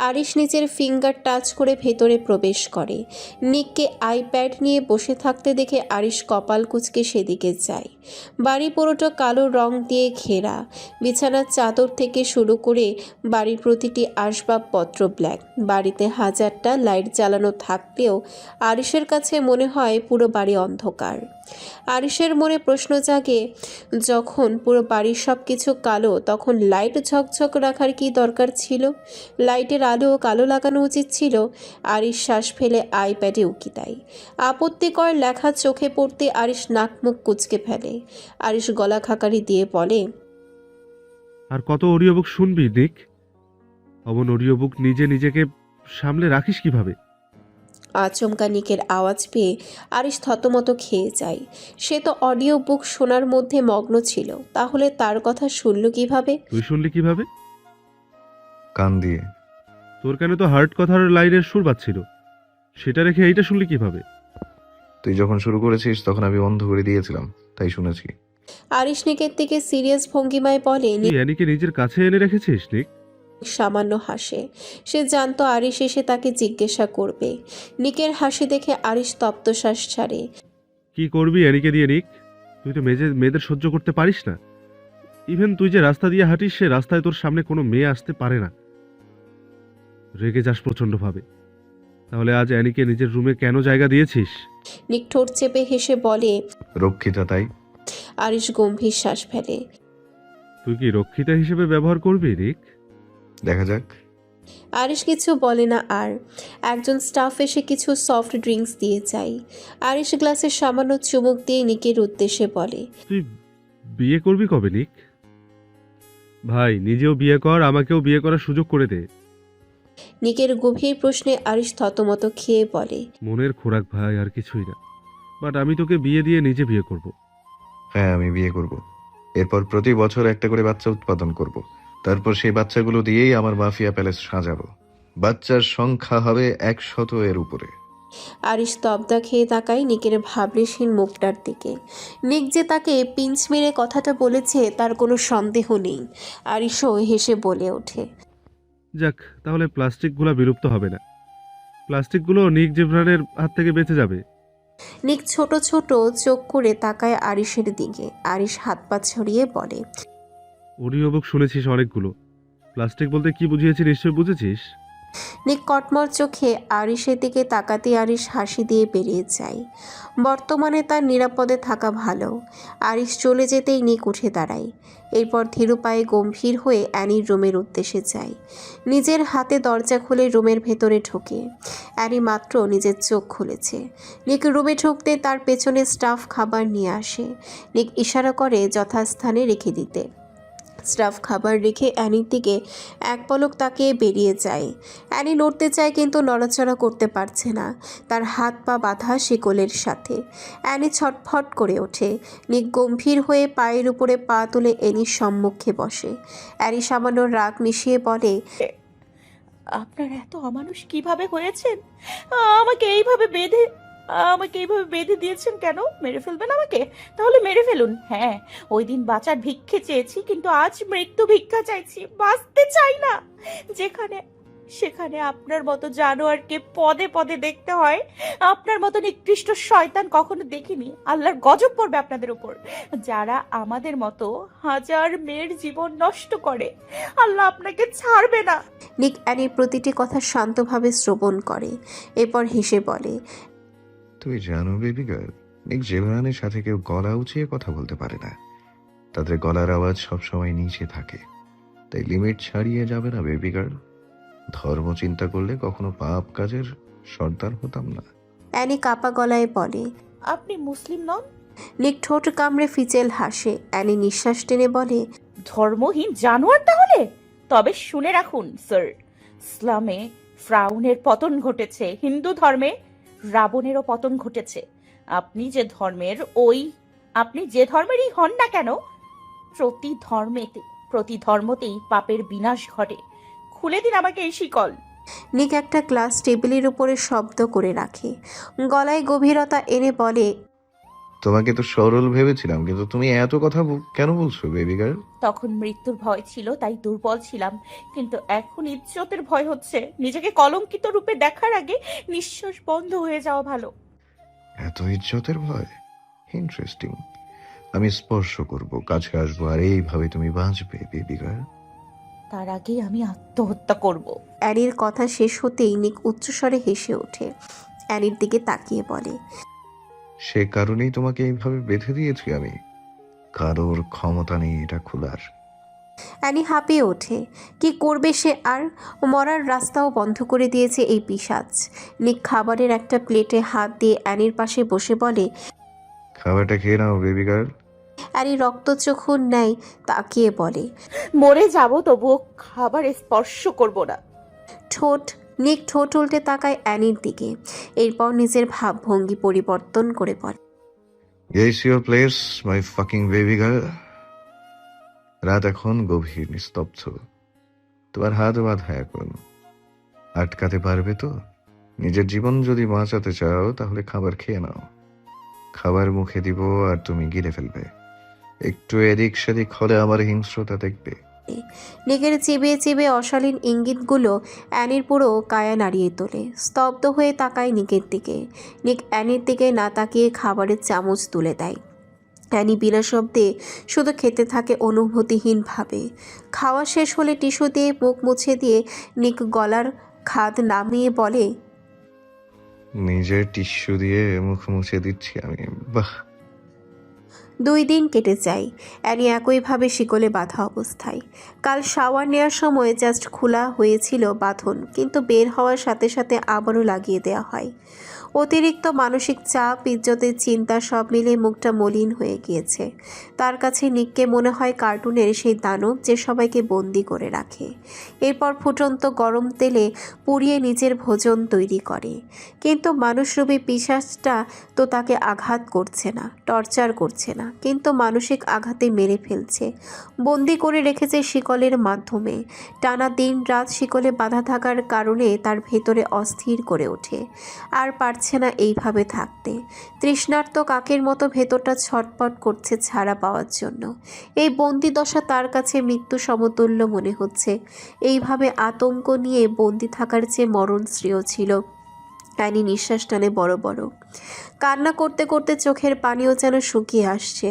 আরিশ নিজের ফিঙ্গার টাচ করে ভেতরে প্রবেশ করে। নিককে আইপ্যাড নিয়ে বসে থাকতে দেখে আরিশ কপাল কুঁচকে সেদিকে যায়। বাড়ি পুরোটা কালো রং দিয়ে ঘেরা। বিছানার চাদর থেকে শুরু করে বাড়ির প্রতিটি আসবাবপত্র ব্ল্যাক। বাড়িতে হাজারটা লাইট জ্বালানো থাকলেও আরিশের কাছে মনে হয় পুরো বাড়ি অন্ধকার। আরিশের মনে প্রশ্ন জাগে, যখন পুরো বাড়ির সব কিছু কালো, তখন লাইট ঝকঝক রাখার কি দরকার ছিল? লাইটের আলো কালো লাগানো উচিত ছিল। আরিশ শ্বাস ফেলে আইপ্যাডে উকি দেয়। আপত্তিকর লেখা চোখে পড়তে আরিশ নাক মুখ কুঁচকে ফেলে। আরিশ গলা খাকারি দিয়ে বলে, আর কত অডিও বুক শুনবি দিক? অমন অডিও বুক নিজেকে সামলে রাখিস কিভাবে? আচমকা নিকের আওয়াজ পেয়ে আরিশ থতমত খেয়ে যায়। সে তো অডিও বুক শোনার মধ্যে মগ্ন ছিল, তাহলে তার কথা শুনল কিভাবে? তুই শুনলি কিভাবে? কান দিয়ে। তোর কানে তো হার্ট কথার লাইনের সুর বাজছিল, সেটা রেখে এইটা শুনলি কিভাবে? তুই যখন শুরু করেছিস তখন আমি বন্ধ করে দিয়েছিলাম, তাই শুনেছি। আরিশ নিকের দিকে সিরিয়াস ভঙ্গিমায় বলে। তুই অ্যানিকে নিজের কাছে এনে রেখেছিস নিক? সামান্য হাসে। সে জানতো আরিশ এসে তাকে জিজ্ঞাসা করবে। নিকের হাসি দেখে আরিশ তপ্তশ্বাস ছাড়ে। কি করবি অ্যানিকে দিয়ে নিক? তুই তো মেয়েদের সহ্য করতে পারিস না। ইভেন তুই যে রাস্তা দিয়ে হাঁটিস, সে রাস্তায় তোর সামনে কোনো মেয়ে আসতে পারে না। রেগে যাস প্রচণ্ডভাবে। তাহলে আজ অ্যানিকে নিজের রুমে কেন জায়গা দিয়েছিস? নিক ঠোঁট চেপে হেসে বলে। রক্ষিতা তাই। আরিশ গম্ভীর শ্বাস ফেলে। তুই কি রক্ষিতা হিসেবে ব্যবহার করবি নিক? দেখা যাক। আরিশ কিছু বলে না আর। একজন স্টাফ এসে কিছু সফট ড্রিঙ্কস দিয়ে যায়। আরিশ গ্লাসে সামান্য চুমুক দিয়ে নিকের উদ্দেশ্যে বলে। তুই বিয়ে করবি কবে নিক? ভাই নিজেও বিয়ে কর, আমাকেও বিয়ে করার সুযোগ করে দে। নিকের গভীর প্রশ্নে আরিশ থতমত খেয়ে বলে। মনের খোরাক ভাই, আর কিছুই না। বাট আমি তোকে বিয়ে দিয়ে নিজে বিয়ে করব। হ্যাঁ, আমি বিয়ে করব। এরপর প্রতি বছর একটা করে বাচ্চা উৎপাদন করব। তারপর সেই বাচ্চাগুলো দিয়েই আমার মাফিয়া প্যালেস সাজাবো। বাচ্চার সংখ্যা হবে 100 এর উপরে। আরিশ তবদা খেয়ে তাকায় নিকের ভাবলেশহীন মুখটার দিকে। নিক যে তাকে পিঞ্চ মেরে কথাটা বলেছে তার কোনো সন্দেহ নেই। আরিশও হেসে বলে ওঠে। যাক, তাহলে প্লাস্টিকগুলো বিলুপ্ত হবে না। প্লাস্টিকগুলো নিক জিব্রানের হাত থেকে বেঁচে যাবে। নিক ছোট ছোট চোখ করে তাকায় আরিশের দিকে। আরিশ হাত পা ছড়িয়ে বলে। অডিও বুক শুনেছিস অনেকগুলো। প্লাস্টিক বলতে কি বুঝিয়েছি নিশ্চয় বুঝেছিস? নিক কটমট চোখে আরিশের দিকে তাকাতে আরিশ হাসি দিয়ে বেরিয়ে যায়। বর্তমানে তার নিরাপদে থাকা ভালো। আরিশ চলে যেতেই নিক উঠে দাঁড়ায়। এরপর ধীরু পায়ে গম্ভীর হয়ে অ্যানির রুমের উদ্দেশ্যে যায়। নিজের হাতে দরজা খুলে রুমের ভেতরে ঢোকে। অ্যানি মাত্র নিজের চোখ খুলেছে। নিক রুমে ঢুকতে তার পেছনে স্টাফ খাবার নিয়ে আসে। নিক ইশারা করে যথাস্থানে রেখে দিতে। স্টাফ খাবার রেখে অ্যানির দিকে এক পলক তাকিয়ে বেরিয়ে যায়। অ্যানি নড়তে চায় কিন্তু নড়াচড়া করতে পারছে না। তার হাত পা বাঁধা শিকলের সাথে। অ্যানি ছটফট করে ওঠে। নিক গম্ভীর হয়ে পায়ের উপরে পা তুলে অ্যানির সম্মুখে বসে। অ্যানি সামান্য রাগ মিশিয়ে বলে। আপনারা এত অমানুষ কিভাবে হয়েছেন? আমাকে এইভাবে বেঁধে দিয়েছেন কেন? মেরে ফেলবেন আমাকে? তাহলে মেরে ফেলুন। হ্যাঁ, ওই দিন বাঁচার ভিক্ষে চেয়েছি, কিন্তু আজ মৃত্যু ভিক্ষা চাইছি। বাঁচতে চাই না। সেখানে আপনার মতো জানোয়ারকে পদে পদে দেখতে হয়। আপনার মতো নিকৃষ্ট শয়তান কখনো দেখিনি। আল্লাহর গজব পড়বে আপনাদের উপর, যারা আমাদের মতো হাজার মেয়ের জীবন নষ্ট করে। আল্লাহ আপনাকে ছাড়বে না। নিক অ্যানির প্রতিটি কথা শান্তভাবে শ্রবণ করে। এরপর হেসে বলে। তুমি জানো বেবি গার্ল, নিক জেবরানের সাথে কেউ গলা উঁচিয়ে কথা বলতে পারে না। তাদের গলার আওয়াজ সবসময় নিচে থাকে। তাই লিমিট ছাড়িয়ে যাবে না বেবি গার্ল। ধর্ম চিন্তা করলে কখনো পাপ কাজের সর্দার হতাম না। অ্যানি কাপা গলায় বলে। আপনি মুসলিম নন? নিক ঠোঁট কামড়ে ফিচেল হাসে। অ্যানি নিঃশ্বাস টেনে বলে। ধর্মহীন জানোয়ার তাহলে? তবে শুনে রাখুন স্যার, ইসলামে ফ্রাউনের পতন ঘটেছে, হিন্দু ধর্মে রাবণেরও পতন ঘটেছে। আপনি যে ধর্মেরই হন না কেন, প্রতি ধর্মতেই পাপের বিনাশ ঘটে। খুলে দিন আমাকে এই শিকল। নিক একটা গ্লাস টেবিলের উপরে শব্দ করে রাখে। গলায় গভীরতা এনে বলে। তোমাকে তো সরল ভেবেছিলাম, কিন্তু তুমি এত কথা কেন বলছো বেবি গার্ল? তখন মৃত্যুর ভয় ছিল, তাই দুর্বল ছিলাম, কিন্তু এখন ইজ্জতের ভয় হচ্ছে। নিজেকে কলঙ্কিত রূপে দেখার আগে নিঃশ্বাস বন্ধ হয়ে যাওয়া ভালো। এত ইজ্জতের ভয়? ইন্টারেস্টিং। আমি স্পর্শ করব, কাছে আসবো, আর এইভাবে তুমি বাঁচবে বেবি গার্ল। তার আগে আমি আত্মহত্যা করব। অ্যানির কথা শেষ হতেই নিক উচ্চস্বরে হেসে ওঠে। অ্যানির দিকে তাকিয়ে বলে। সে কারণেই তোমাকে এইভাবে বেঁধে দিয়েছি আমি। কারোর ক্ষমতা নেই এটা খোলার। অ্যানি হাঁপিয়ে ওঠে। কি করবে সে আর? মরার রাস্তাও বন্ধ করে দিয়েছে এই পিশাচ। নিক খাবারের একটা প্লেটে হাত দিয়ে অ্যানির পাশে বসে বলে। খাবারটা খেয়ে নাও বেবি গার্ল। অ্যানি রক্তচক্ষুর ন্যায় তাকিয়ে বলে। মরে যাব, তবুও খাবার স্পর্শ করব না। ঠোঁট নিক ঠোঁট উল্টে তাকায় অ্যানির দিকে, এরপর নিজের ভাবভঙ্গি পরিবর্তন করে বলে, Yes, your place, my fucking baby girl. রাত এখন গভীর নিস্তব্ধ। তোমার হাত বাঁধা এখন। আটকাতে পারবে তো? নিজের জীবন যদি বাঁচাতে চাও তাহলে খাবার খেয়ে নাও। খাবার মুখে দিব আর তুমি গিলে ফেলবে। একটু এদিক সেদিক হলে আমার হিংস্রতা দেখবে। নিকের চিবিয়ে চিবিয়ে অশালীন ইঙ্গিতগুলো অ্যানির পুরো কায়া নাড়িয়ে তোলে। স্তব্ধ হয়ে তাকায় নিকের দিকে। নিক অ্যানির দিকে না তাকিয়ে খাবারের চামচ তুলে দেয়। অ্যানি বিনা শব্দে শুধু খেতে থাকে অনুভূতিহীনভাবে। খাওয়া শেষ হলে টিস্যু দিয়ে মুখ মুছে দিয়ে নিক গলার খাদ নামিয়ে বলে, নিজের টিস্যু দিয়ে মুখ মুছে দিচ্ছি আমি। বাহ! 2 দিন কেটে যায় অ্যানি একইভাবে শিকলে বাঁধা অবস্থায়। কাল শাওয়ার নেওয়ার সময় জাস্ট খোলা হয়েছিল বাঁধন, কিন্তু বের হওয়ার সাথে সাথে আবারও লাগিয়ে দেওয়া হয়। অতিরিক্ত মানসিক চাপ, ইজ্জতের চিন্তা সব মিলে মুখটা মলিন হয়ে গিয়েছে। তার কাছে নিককে মনে হয় কার্টুনের সেই দানব যে সবাইকে বন্দি করে রাখে, এরপর ফুটন্ত গরম তেলে পুড়িয়ে নিজের ভোজন তৈরি করে। কিন্তু মানুষরূপী পিশাচটা তো তাকে আঘাত করছে না, টর্চার করছে না, কিন্তু মানসিক আঘাতে মেরে ফেলছে। বন্দি করে রেখেছে শিকলের মাধ্যমে। টানা দিন রাত শিকলে বাঁধা থাকার কারণে তার ভেতরে অস্থির করে ওঠে। আর পারছে না এইভাবে থাকতে। তৃষ্ণার্ত কাকের মতো ভেতরটা ছটপট করছে ছাড়া পাওয়ার জন্য। এই বন্দি দশা তার কাছে মৃত্যু সমতুল্য মনে হচ্ছে। এইভাবে আতঙ্ক নিয়ে বন্দি থাকার চেয়ে মরণ শ্রেয় ছিল। অ্যানি নিঃশ্বাস টানে বড় বড়। কান্না করতে করতে চোখের পানিও যেন শুকিয়ে আসছে।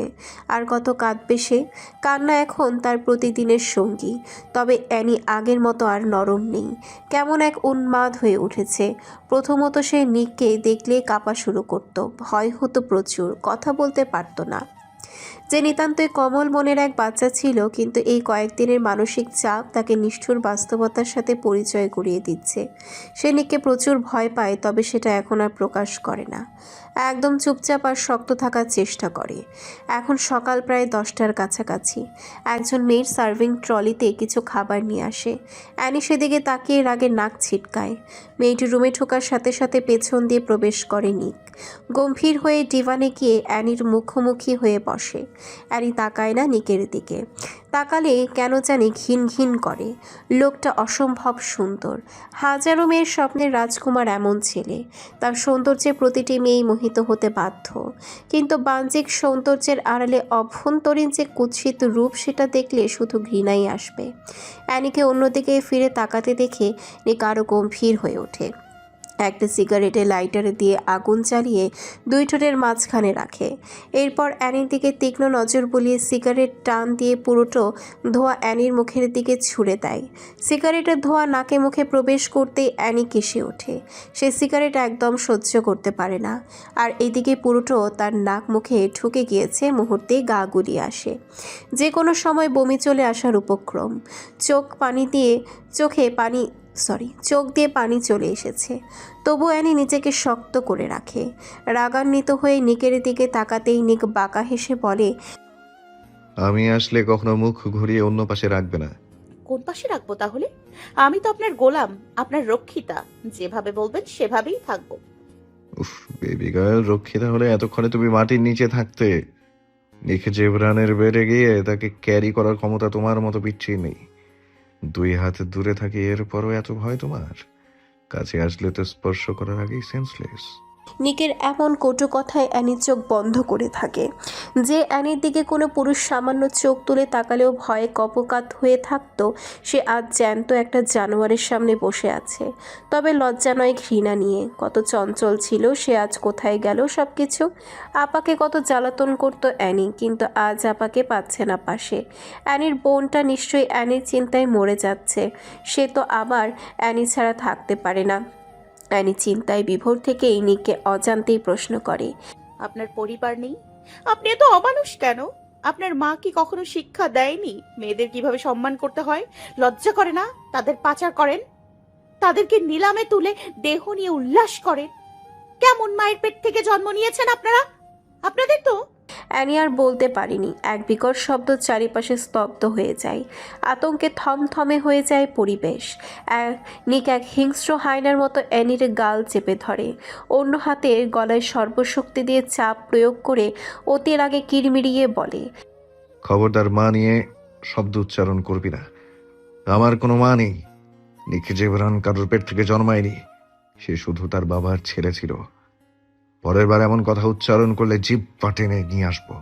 আর কত কাঁদবে সে? কান্না এখন তার প্রতিদিনের সঙ্গী। তবে অ্যানি আগের মতো আর নরম নেই, কেমন এক উন্মাদ হয়ে উঠেছে। প্রথমত সে নিককে দেখলে কাঁপা শুরু করত, ভয় হতো প্রচুর, কথা বলতে পারত না। যে নিতান্তই কমল মনের এক বাচ্চা ছিল, কিন্তু এই কয়েকদিনের মানসিক চাপ তাকে নিষ্ঠুর বাস্তবতার সাথে পরিচয় করিয়ে দিচ্ছে। সে নিককে প্রচুর ভয় পায়, তবে সেটা এখন আর প্রকাশ করে না। একদম চুপচাপ আর শক্ত থাকার চেষ্টা করে। এখন সকাল প্রায় 10টার কাছাকাছি। একজন মেয়ের সার্ভিং ট্রলিতে কিছু খাবার নিয়ে আসে। অ্যানি সেদিকে তাকিয়ে রাগে নাক ছিটকায়। মেয়েটি রুমে ঢোকার সাথে সাথে পেছন দিয়ে প্রবেশ করে নিক। গম্ভীর হয়ে ডিভানে গিয়ে অ্যানির মুখোমুখি হয়ে বসে। অ্যানি তাকায় না নিকের দিকে। তাকালে কেন জানি ঘিন ঘিন করে। লোকটা অসম্ভব সুন্দর। হাজারো মেয়ের স্বপ্নের রাজকুমার এমন ছেলে। তার সৌন্দর্যে প্রতিটি মেয়েই মোহিত হতে বাধ্য, কিন্তু বাহ্যিক সৌন্দর্যের আড়ালে অভ্যন্তরীণ যে কুৎসিত রূপ, সেটা দেখলে শুধু ঘৃণাই আসবে। অ্যানিকে অন্যদিকে ফিরে তাকাতে দেখে নিক আরও গম্ভীর হয়ে ওঠে। একটা সিগারেটে লাইটার দিয়ে আগুন জ্বালিয়ে 2 ঠোঁটের মাঝখানে রাখে। এরপর অ্যানির দিকে তীক্ষ্ণ নজর বুলিয়ে সিগারেট টান দিয়ে পুরোটো ধোঁয়া অ্যানির মুখের দিকে ছুঁড়ে দেয়। সিগারেটের ধোঁয়া নাকে মুখে প্রবেশ করতেই অ্যানি কেশে ওঠে। সে সিগারেট একদম সহ্য করতে পারে না। আর এদিকে পুরোটো তার নাক মুখে ঢুকে গিয়েছে, মুহূর্তেই গা গুলিয়ে আসে। যে কোনো সময় বমি চলে আসার উপক্রম। চোখ দিয়ে পানি চলে এসেছে। তবু অ্যানি নিজেকে শক্ত করে রাখে। রাগান্বিত হয়ে নিকের দিকে তাকাতেই নিক বাঁকা হেসে বলে, আমি আসলে কখনো মুখ ঘুরিয়ে অন্য পাশে রাখবে না। কোন পাশে রাখবো তাহলে? আমি তো আপনার গোলাম, আপনার রক্ষিতা। যেভাবে বলবেন সেভাবেই থাকবো। উফ, বেবি গার্ল, রক্ষিতা হলে এতক্ষণে তুমি মাটির নিচে থাকতে। নিখে জেবরানের বেড়ে গিয়ে তাকে ক্যারি করার ক্ষমতা তোমার মতো পিচ্ছি নেই। 2 হাত দূরে থাকি, এরপরও এত ভয় তোমার? কাছে আসলে তো স্পর্শ করার আগেই সেন্সলেস। নিকের এমন কটু কথায় অ্যানির চোখ বন্ধ করে থাকে। যে অ্যানির দিকে কোনো পুরুষ সামান্য চোখ তুলে তাকালেও ভয়ে কপোকাত হয়ে থাকতো, সে আজ জ্যান্ত একটা জানোয়ারের সামনে বসে আছে। তবে লজ্জা নয়, ঘৃণা নিয়ে। কত চঞ্চল ছিল সে, আজ কোথায় গেল সব কিছু? আপাকে কত জ্বালাতন করতো অ্যানি, কিন্তু আজ আপাকে পাচ্ছে না পাশে। অ্যানির বোনটা নিশ্চয়ই অ্যানির চিন্তায় মরে যাচ্ছে। সে তো আবার অ্যানি ছাড়া থাকতে পারে না। অ্যানি চিন্তায় বিভোর থেকেই নিককে অজান্তেই প্রশ্ন করে, আপনার পরিবার নেই? আপনি এত অমানুষ কেন? আপনার মা কি কখনো শিক্ষা দেয়নি মেয়েদের কিভাবে সম্মান করতে হয়? লজ্জা করে না? তাদের পাচার করেন, তাদেরকে নিলামে তুলে দেহ নিয়ে উল্লাস করেন। কেমন মায়ের পেট থেকে জন্ম নিয়েছেন আপনারা? আপনাদের তো অ্যানি আর বলতে পারেনি। এক বিকট শব্দ চারিপাশে স্তব্ধ হয়ে যায়। আতঙ্কে থমথমে হয়ে যায় পরিবেশ। নিক এক হিংস্র হায়নার মতো অ্যানির গাল চেপে ধরে, অন্য হাতের গলায় সর্বশক্তি দিয়ে চাপ প্রয়োগ করে অতির আগে কিরমিরিয়ে বলে, খবরদার মা নিয়ে শব্দ উচ্চারণ করবি না। আমার কোনো মা নেই। নিখে জেবরান কারোর পেট থেকে জন্মায়নি। সে শুধু তার বাবার ছেলে ছিল। পরের বার এমন কথা উচ্চারণ করলে জিভ টেনে নিয়ে আসবো।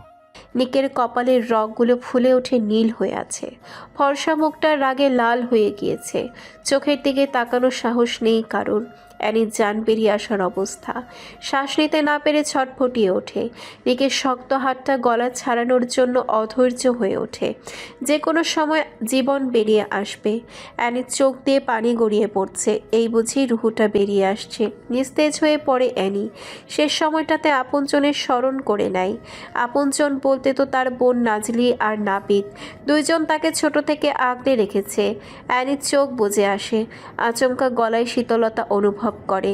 নিকের কপালের রগগুলো ফুলে ওঠে নীল হয়ে আছে। ফর্সা মুখটা রাগে লাল হয়ে গিয়েছে। চোখের দিকে তাকানোর সাহস নেই কারোর। অ্যানির জান বেরিয়ে আসার অবস্থা। শ্বাস নিতে না পেরে ছটফটিয়ে ওঠে। নিকের শক্ত হাতটা গলা ছাড়ানোর জন্য অধৈর্য হয়ে ওঠে। যে কোনো সময় জীবন বেরিয়ে আসবে। অ্যানির চোখ দিয়ে পানি গড়িয়ে পড়ছে। এই বুঝি রুহুটা বেরিয়ে আসছে। নিস্তেজ হয়ে পড়ে অ্যানি। শেষ সময়টাতে আপনজনের স্মরণ করে নেয়। আপনজন বলতে তো তার বোন নাজলি আর নাপিত। দুইজন তাকে ছোট থেকে আগলে রেখেছে। অ্যানির চোখ বুজে আসে। আচমকা গলায় শীতলতা অনুভব করে।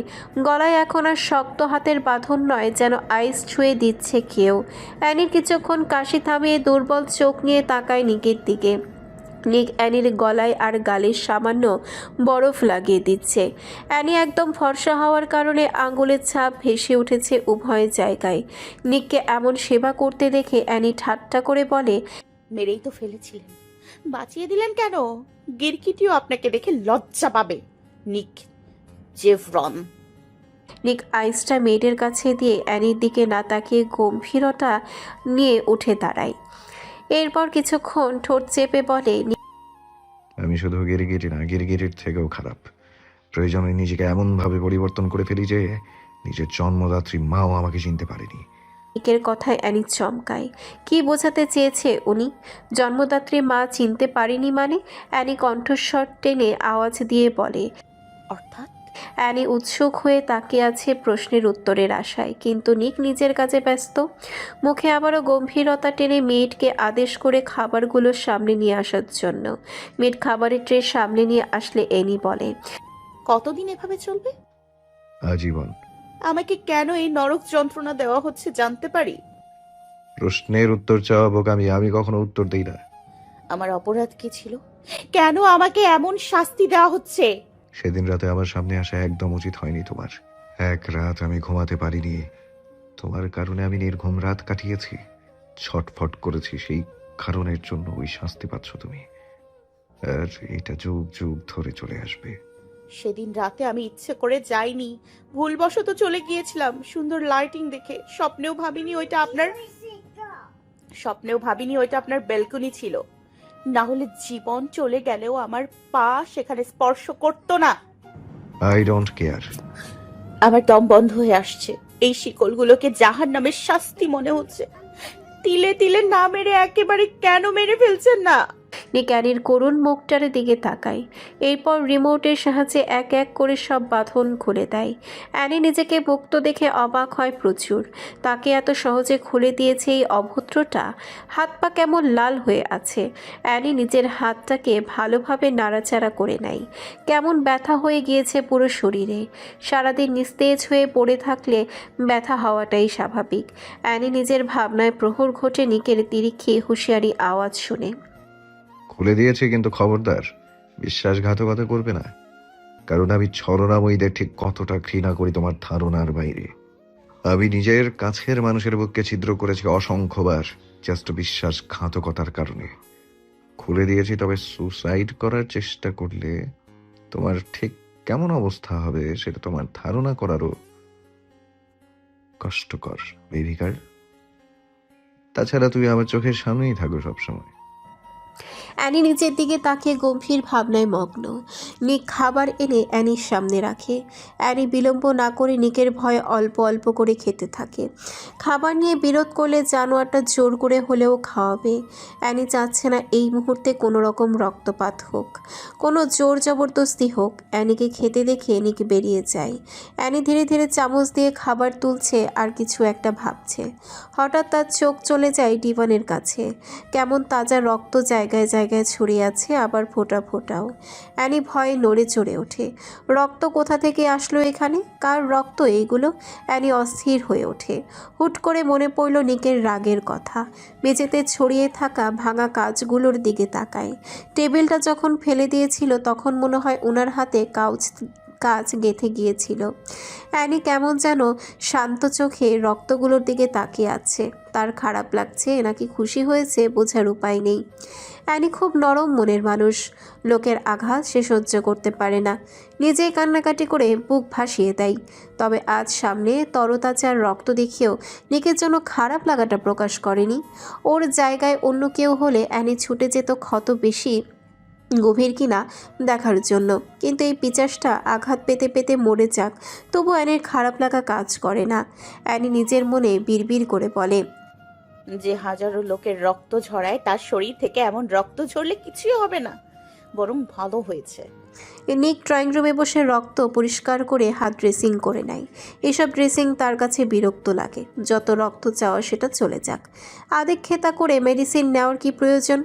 গলায় এখন আর শক্ত হাতের বাঁধন নয়, যেন আইস ছুঁয়ে দিচ্ছে কেউ। অ্যানির কিছুক্ষণ কাশি থামিয়ে দুর্বল চোখ নিয়ে তাকায় নিকের দিকে। নিক অ্যানির গলায় আর গালে সামান্য বরফ লাগিয়ে দিচ্ছে। অ্যানি একদম ফর্সা হওয়ার কারণে আঙুলের ছাপ ভেসে উঠেছে উভয় জায়গায়। নিককে এমন সেবা করতে দেখে অ্যানি ঠাট্টা করে বলে, মেরেই তো ফেলেছিলেন, বাঁচিয়ে দিলেন কেন? গিরকিটিও আপনাকে দেখে লজ্জা পাবে। নিক জেভরন। নিক আইসটা মেয়েদের কাছে দিয়ে অ্যানির দিকে না তাকিয়ে গম্ভীরতা নিয়ে উঠে দাঁড়ায়। এরপর কিছুক্ষণ ঠোঁট চেপে বলে, আমি শুধু গিরগিটি না, গিরগিটির থেকেও খারাপ। প্রয়োজনে নিজেকে এমনভাবে পরিবর্তন করে ফেলি যে নিজের জন্মদাত্রী মাও আমাকে চিনতে পারেনি। নিকের কথায় অ্যানি চমকায়। কি বোঝাতে চেয়েছে উনি? জন্মদাত্রী মা চিনতে পারেনি মানে? অ্যানি কণ্ঠস্বর টেনে আওয়াজ দিয়ে বলে। অর্থাৎ অ্যানি উৎসুক হয়ে তাকিয়ে আছে প্রশ্নের উত্তরের আশায়, কিন্তু নিক নিজের কাজে ব্যস্ত। মুখে আবারও গম্ভীরতা টেনে মেয়েটকে আদেশ করে খাবারগুলো সামনে নিয়ে আসার জন্য। মেয়েট খাবারের ট্রে সামনে নিয়ে আসলে অ্যানি বলে, কতদিন এভাবে চলবে? আজীবন। আমাকে কেন এই নরক যন্ত্রণা দেওয়া হচ্ছে জানতে পারি? প্রশ্নের উত্তর চাওয়া বোকামি। আমি কখনো উত্তর দিই না। আমার অপরাধ কি ছিল? কেন আমাকে এমন শাস্তি দেওয়া হচ্ছে? সেদিন রাতে আমার সামনে আসা একদম উচিত হয়নি তোমার। এক রাত আমি ঘুমাতে পারিনি। তোমার কারণে আমি নির্ঘুম রাত কাটিয়েছি, ছটফট করেছি। সেই কারণের জন্য ওই শাস্তি পাচ্ছ তুমি। আর এটা যুগ যুগ ধরে চলে আসবে। সেদিন রাতে আমি ইচ্ছে করে যাইনি, ভুলবশত চলে গিয়েছিলাম। সুন্দর লাইটিং দেখে স্বপ্নেও ভাবিনি ওইটা আপনার ব্যালকনি ছিল। না হলে জীবন চলে গেলেও আমার পা সেখানে স্পর্শ করতো না। I don't care. আমার দম বন্ধ হয়ে আসছে। এই শিকলগুলোকে জাহান্নামের শাস্তি মনে হচ্ছে। তিলে তিলে না মেরে একেবারে কেন মেরে ফেলছেন না? নিক অ্যানির করুণ মুখটার দিকে তাকায়। এরপর রিমোটের সাহায্যে এক এক করে সব বাঁধন খুলে দেয়। অ্যানি নিজেকে মুক্ত দেখে অবাক হয় প্রচুর। তাকে এত সহজে খুলে দিয়েছে এই অভদ্রটা। হাত পা কেমন লাল হয়ে আছে। অ্যানি নিজের হাতটাকে ভালোভাবে নাড়াচাড়া করে নেয়। কেমন ব্যথা হয়ে গিয়েছে পুরো শরীরে। সারাদিন নিস্তেজ হয়ে পড়ে থাকলে ব্যথা হওয়াটাই স্বাভাবিক। অ্যানি নিজের ভাবনায় প্রহর ঘটে নিকের তিরিক্ষি হুঁশিয়ারি আওয়াজ শুনে। খুলে দিয়েছে, কিন্তু খবরদার বিশ্বাসঘাতকতা করবে না। কারণ আমি ছলনাময়ীদের ঠিক কতটা ঘৃণা করি তোমার ধারণার বাইরে। আমি নিজের কাছের মানুষের বুককে ছিদ্র করেছি অসংখ্যবার, জাস্ট বিশ্বাসঘাতকতার কারণে। খুলে দিয়েছি, তবে সুসাইড করার চেষ্টা করলে তোমার ঠিক কেমন অবস্থা হবে সেটা তোমার ধারণা করারও কষ্টকর, বেবি গার্ল। তাছাড়া তুমি আমার চোখের সামনেই থাকো সবসময়। অ্যানি নিচের দিকে তাকিয়ে গম্ভীর ভাবনায় মগ্ন। নিক খাবার এনে অ্যানির সামনে রাখে। অ্যানি বিলম্ব না করে নিকের ভয়ে অল্প অল্প করে খেতে থাকে। খাবার নিয়ে বিরোধ করলে জানোয়ারটা জোর করে হলেও খাওয়াবে। অ্যানি চাচ্ছে না এই মুহূর্তে কোনো রকম রক্তপাত হোক, কোনো জোর জবরদস্তি হোক। অ্যানিকে খেতে দেখে নিক বেরিয়ে যায়। অ্যানি ধীরে ধীরে চামচ দিয়ে খাবার তুলছে আর কিছু একটা ভাবছে। হঠাৎ তার চোখ চলে যায় ডিভানের কাছে। কেমন তাজা রক্ত জায়গায় জায়গায় জায়গায় ছড়িয়ে আছে, আবার ফোঁটা ফোঁটাও। অ্যানি ভয়ে নড়ে চড়ে ওঠে। রক্ত কোথা থেকে আসলো এখানে? কার রক্ত এইগুলো? অ্যানি অস্থির হয়ে ওঠে। হুট করে মনে পড়ল নিকের রাগের কথা। মেঝেতে ছড়িয়ে থাকা ভাঙা কাঁচগুলোর দিকে তাকায়। টেবিলটা যখন ফেলে দিয়েছিল তখন মনে হয় ওনার হাতে কাঁচ গেঁথে গিয়েছিল। অ্যানি কেমন যেন শান্ত চোখে রক্তগুলোর দিকে তাকিয়ে আছে। তার খারাপ লাগছে নাকি খুশি হয়েছে বোঝার উপায় নেই। অ্যানি খুব নরম মনের মানুষ। লোকের আঘাত সে সহ্য করতে পারে না, নিজেই কান্নাকাটি করে বুক ভাসিয়ে দেয়। তবে আজ সামনে তরতাজার রক্ত দেখেও নিকের জন্য খারাপ লাগাটা প্রকাশ করেনি। ওর জায়গায় অন্য কেউ হলে অ্যানি ছুটে যেত ক্ষত বেশি গভীর কিনা দেখার জন্য, কিন্তু এই পিচাসটা আঘাত পেতে পেতে মরে যাক তবু অ্যানির খারাপ লাগা কাজ করে না। অ্যানি নিজের মনে বিড়বিড় করে বলে, যে হাজারো লোকের রক্ত ঝরায় তার শরীর থেকে এমন রক্ত ঝরলে কিছুই হবে না, বরং ভালো হয়েছে। নিক ড্রয়িং রুমে বসে রক্ত পরিষ্কার করে হাত ড্রেসিং করে নেয়। এসব ড্রেসিং তার কাছে বিরক্ত লাগে। যত রক্ত চাওয়া সেটা চলে যাক, আদিক খেতা করে মেডিসিন নেওয়ার কি প্রয়োজন?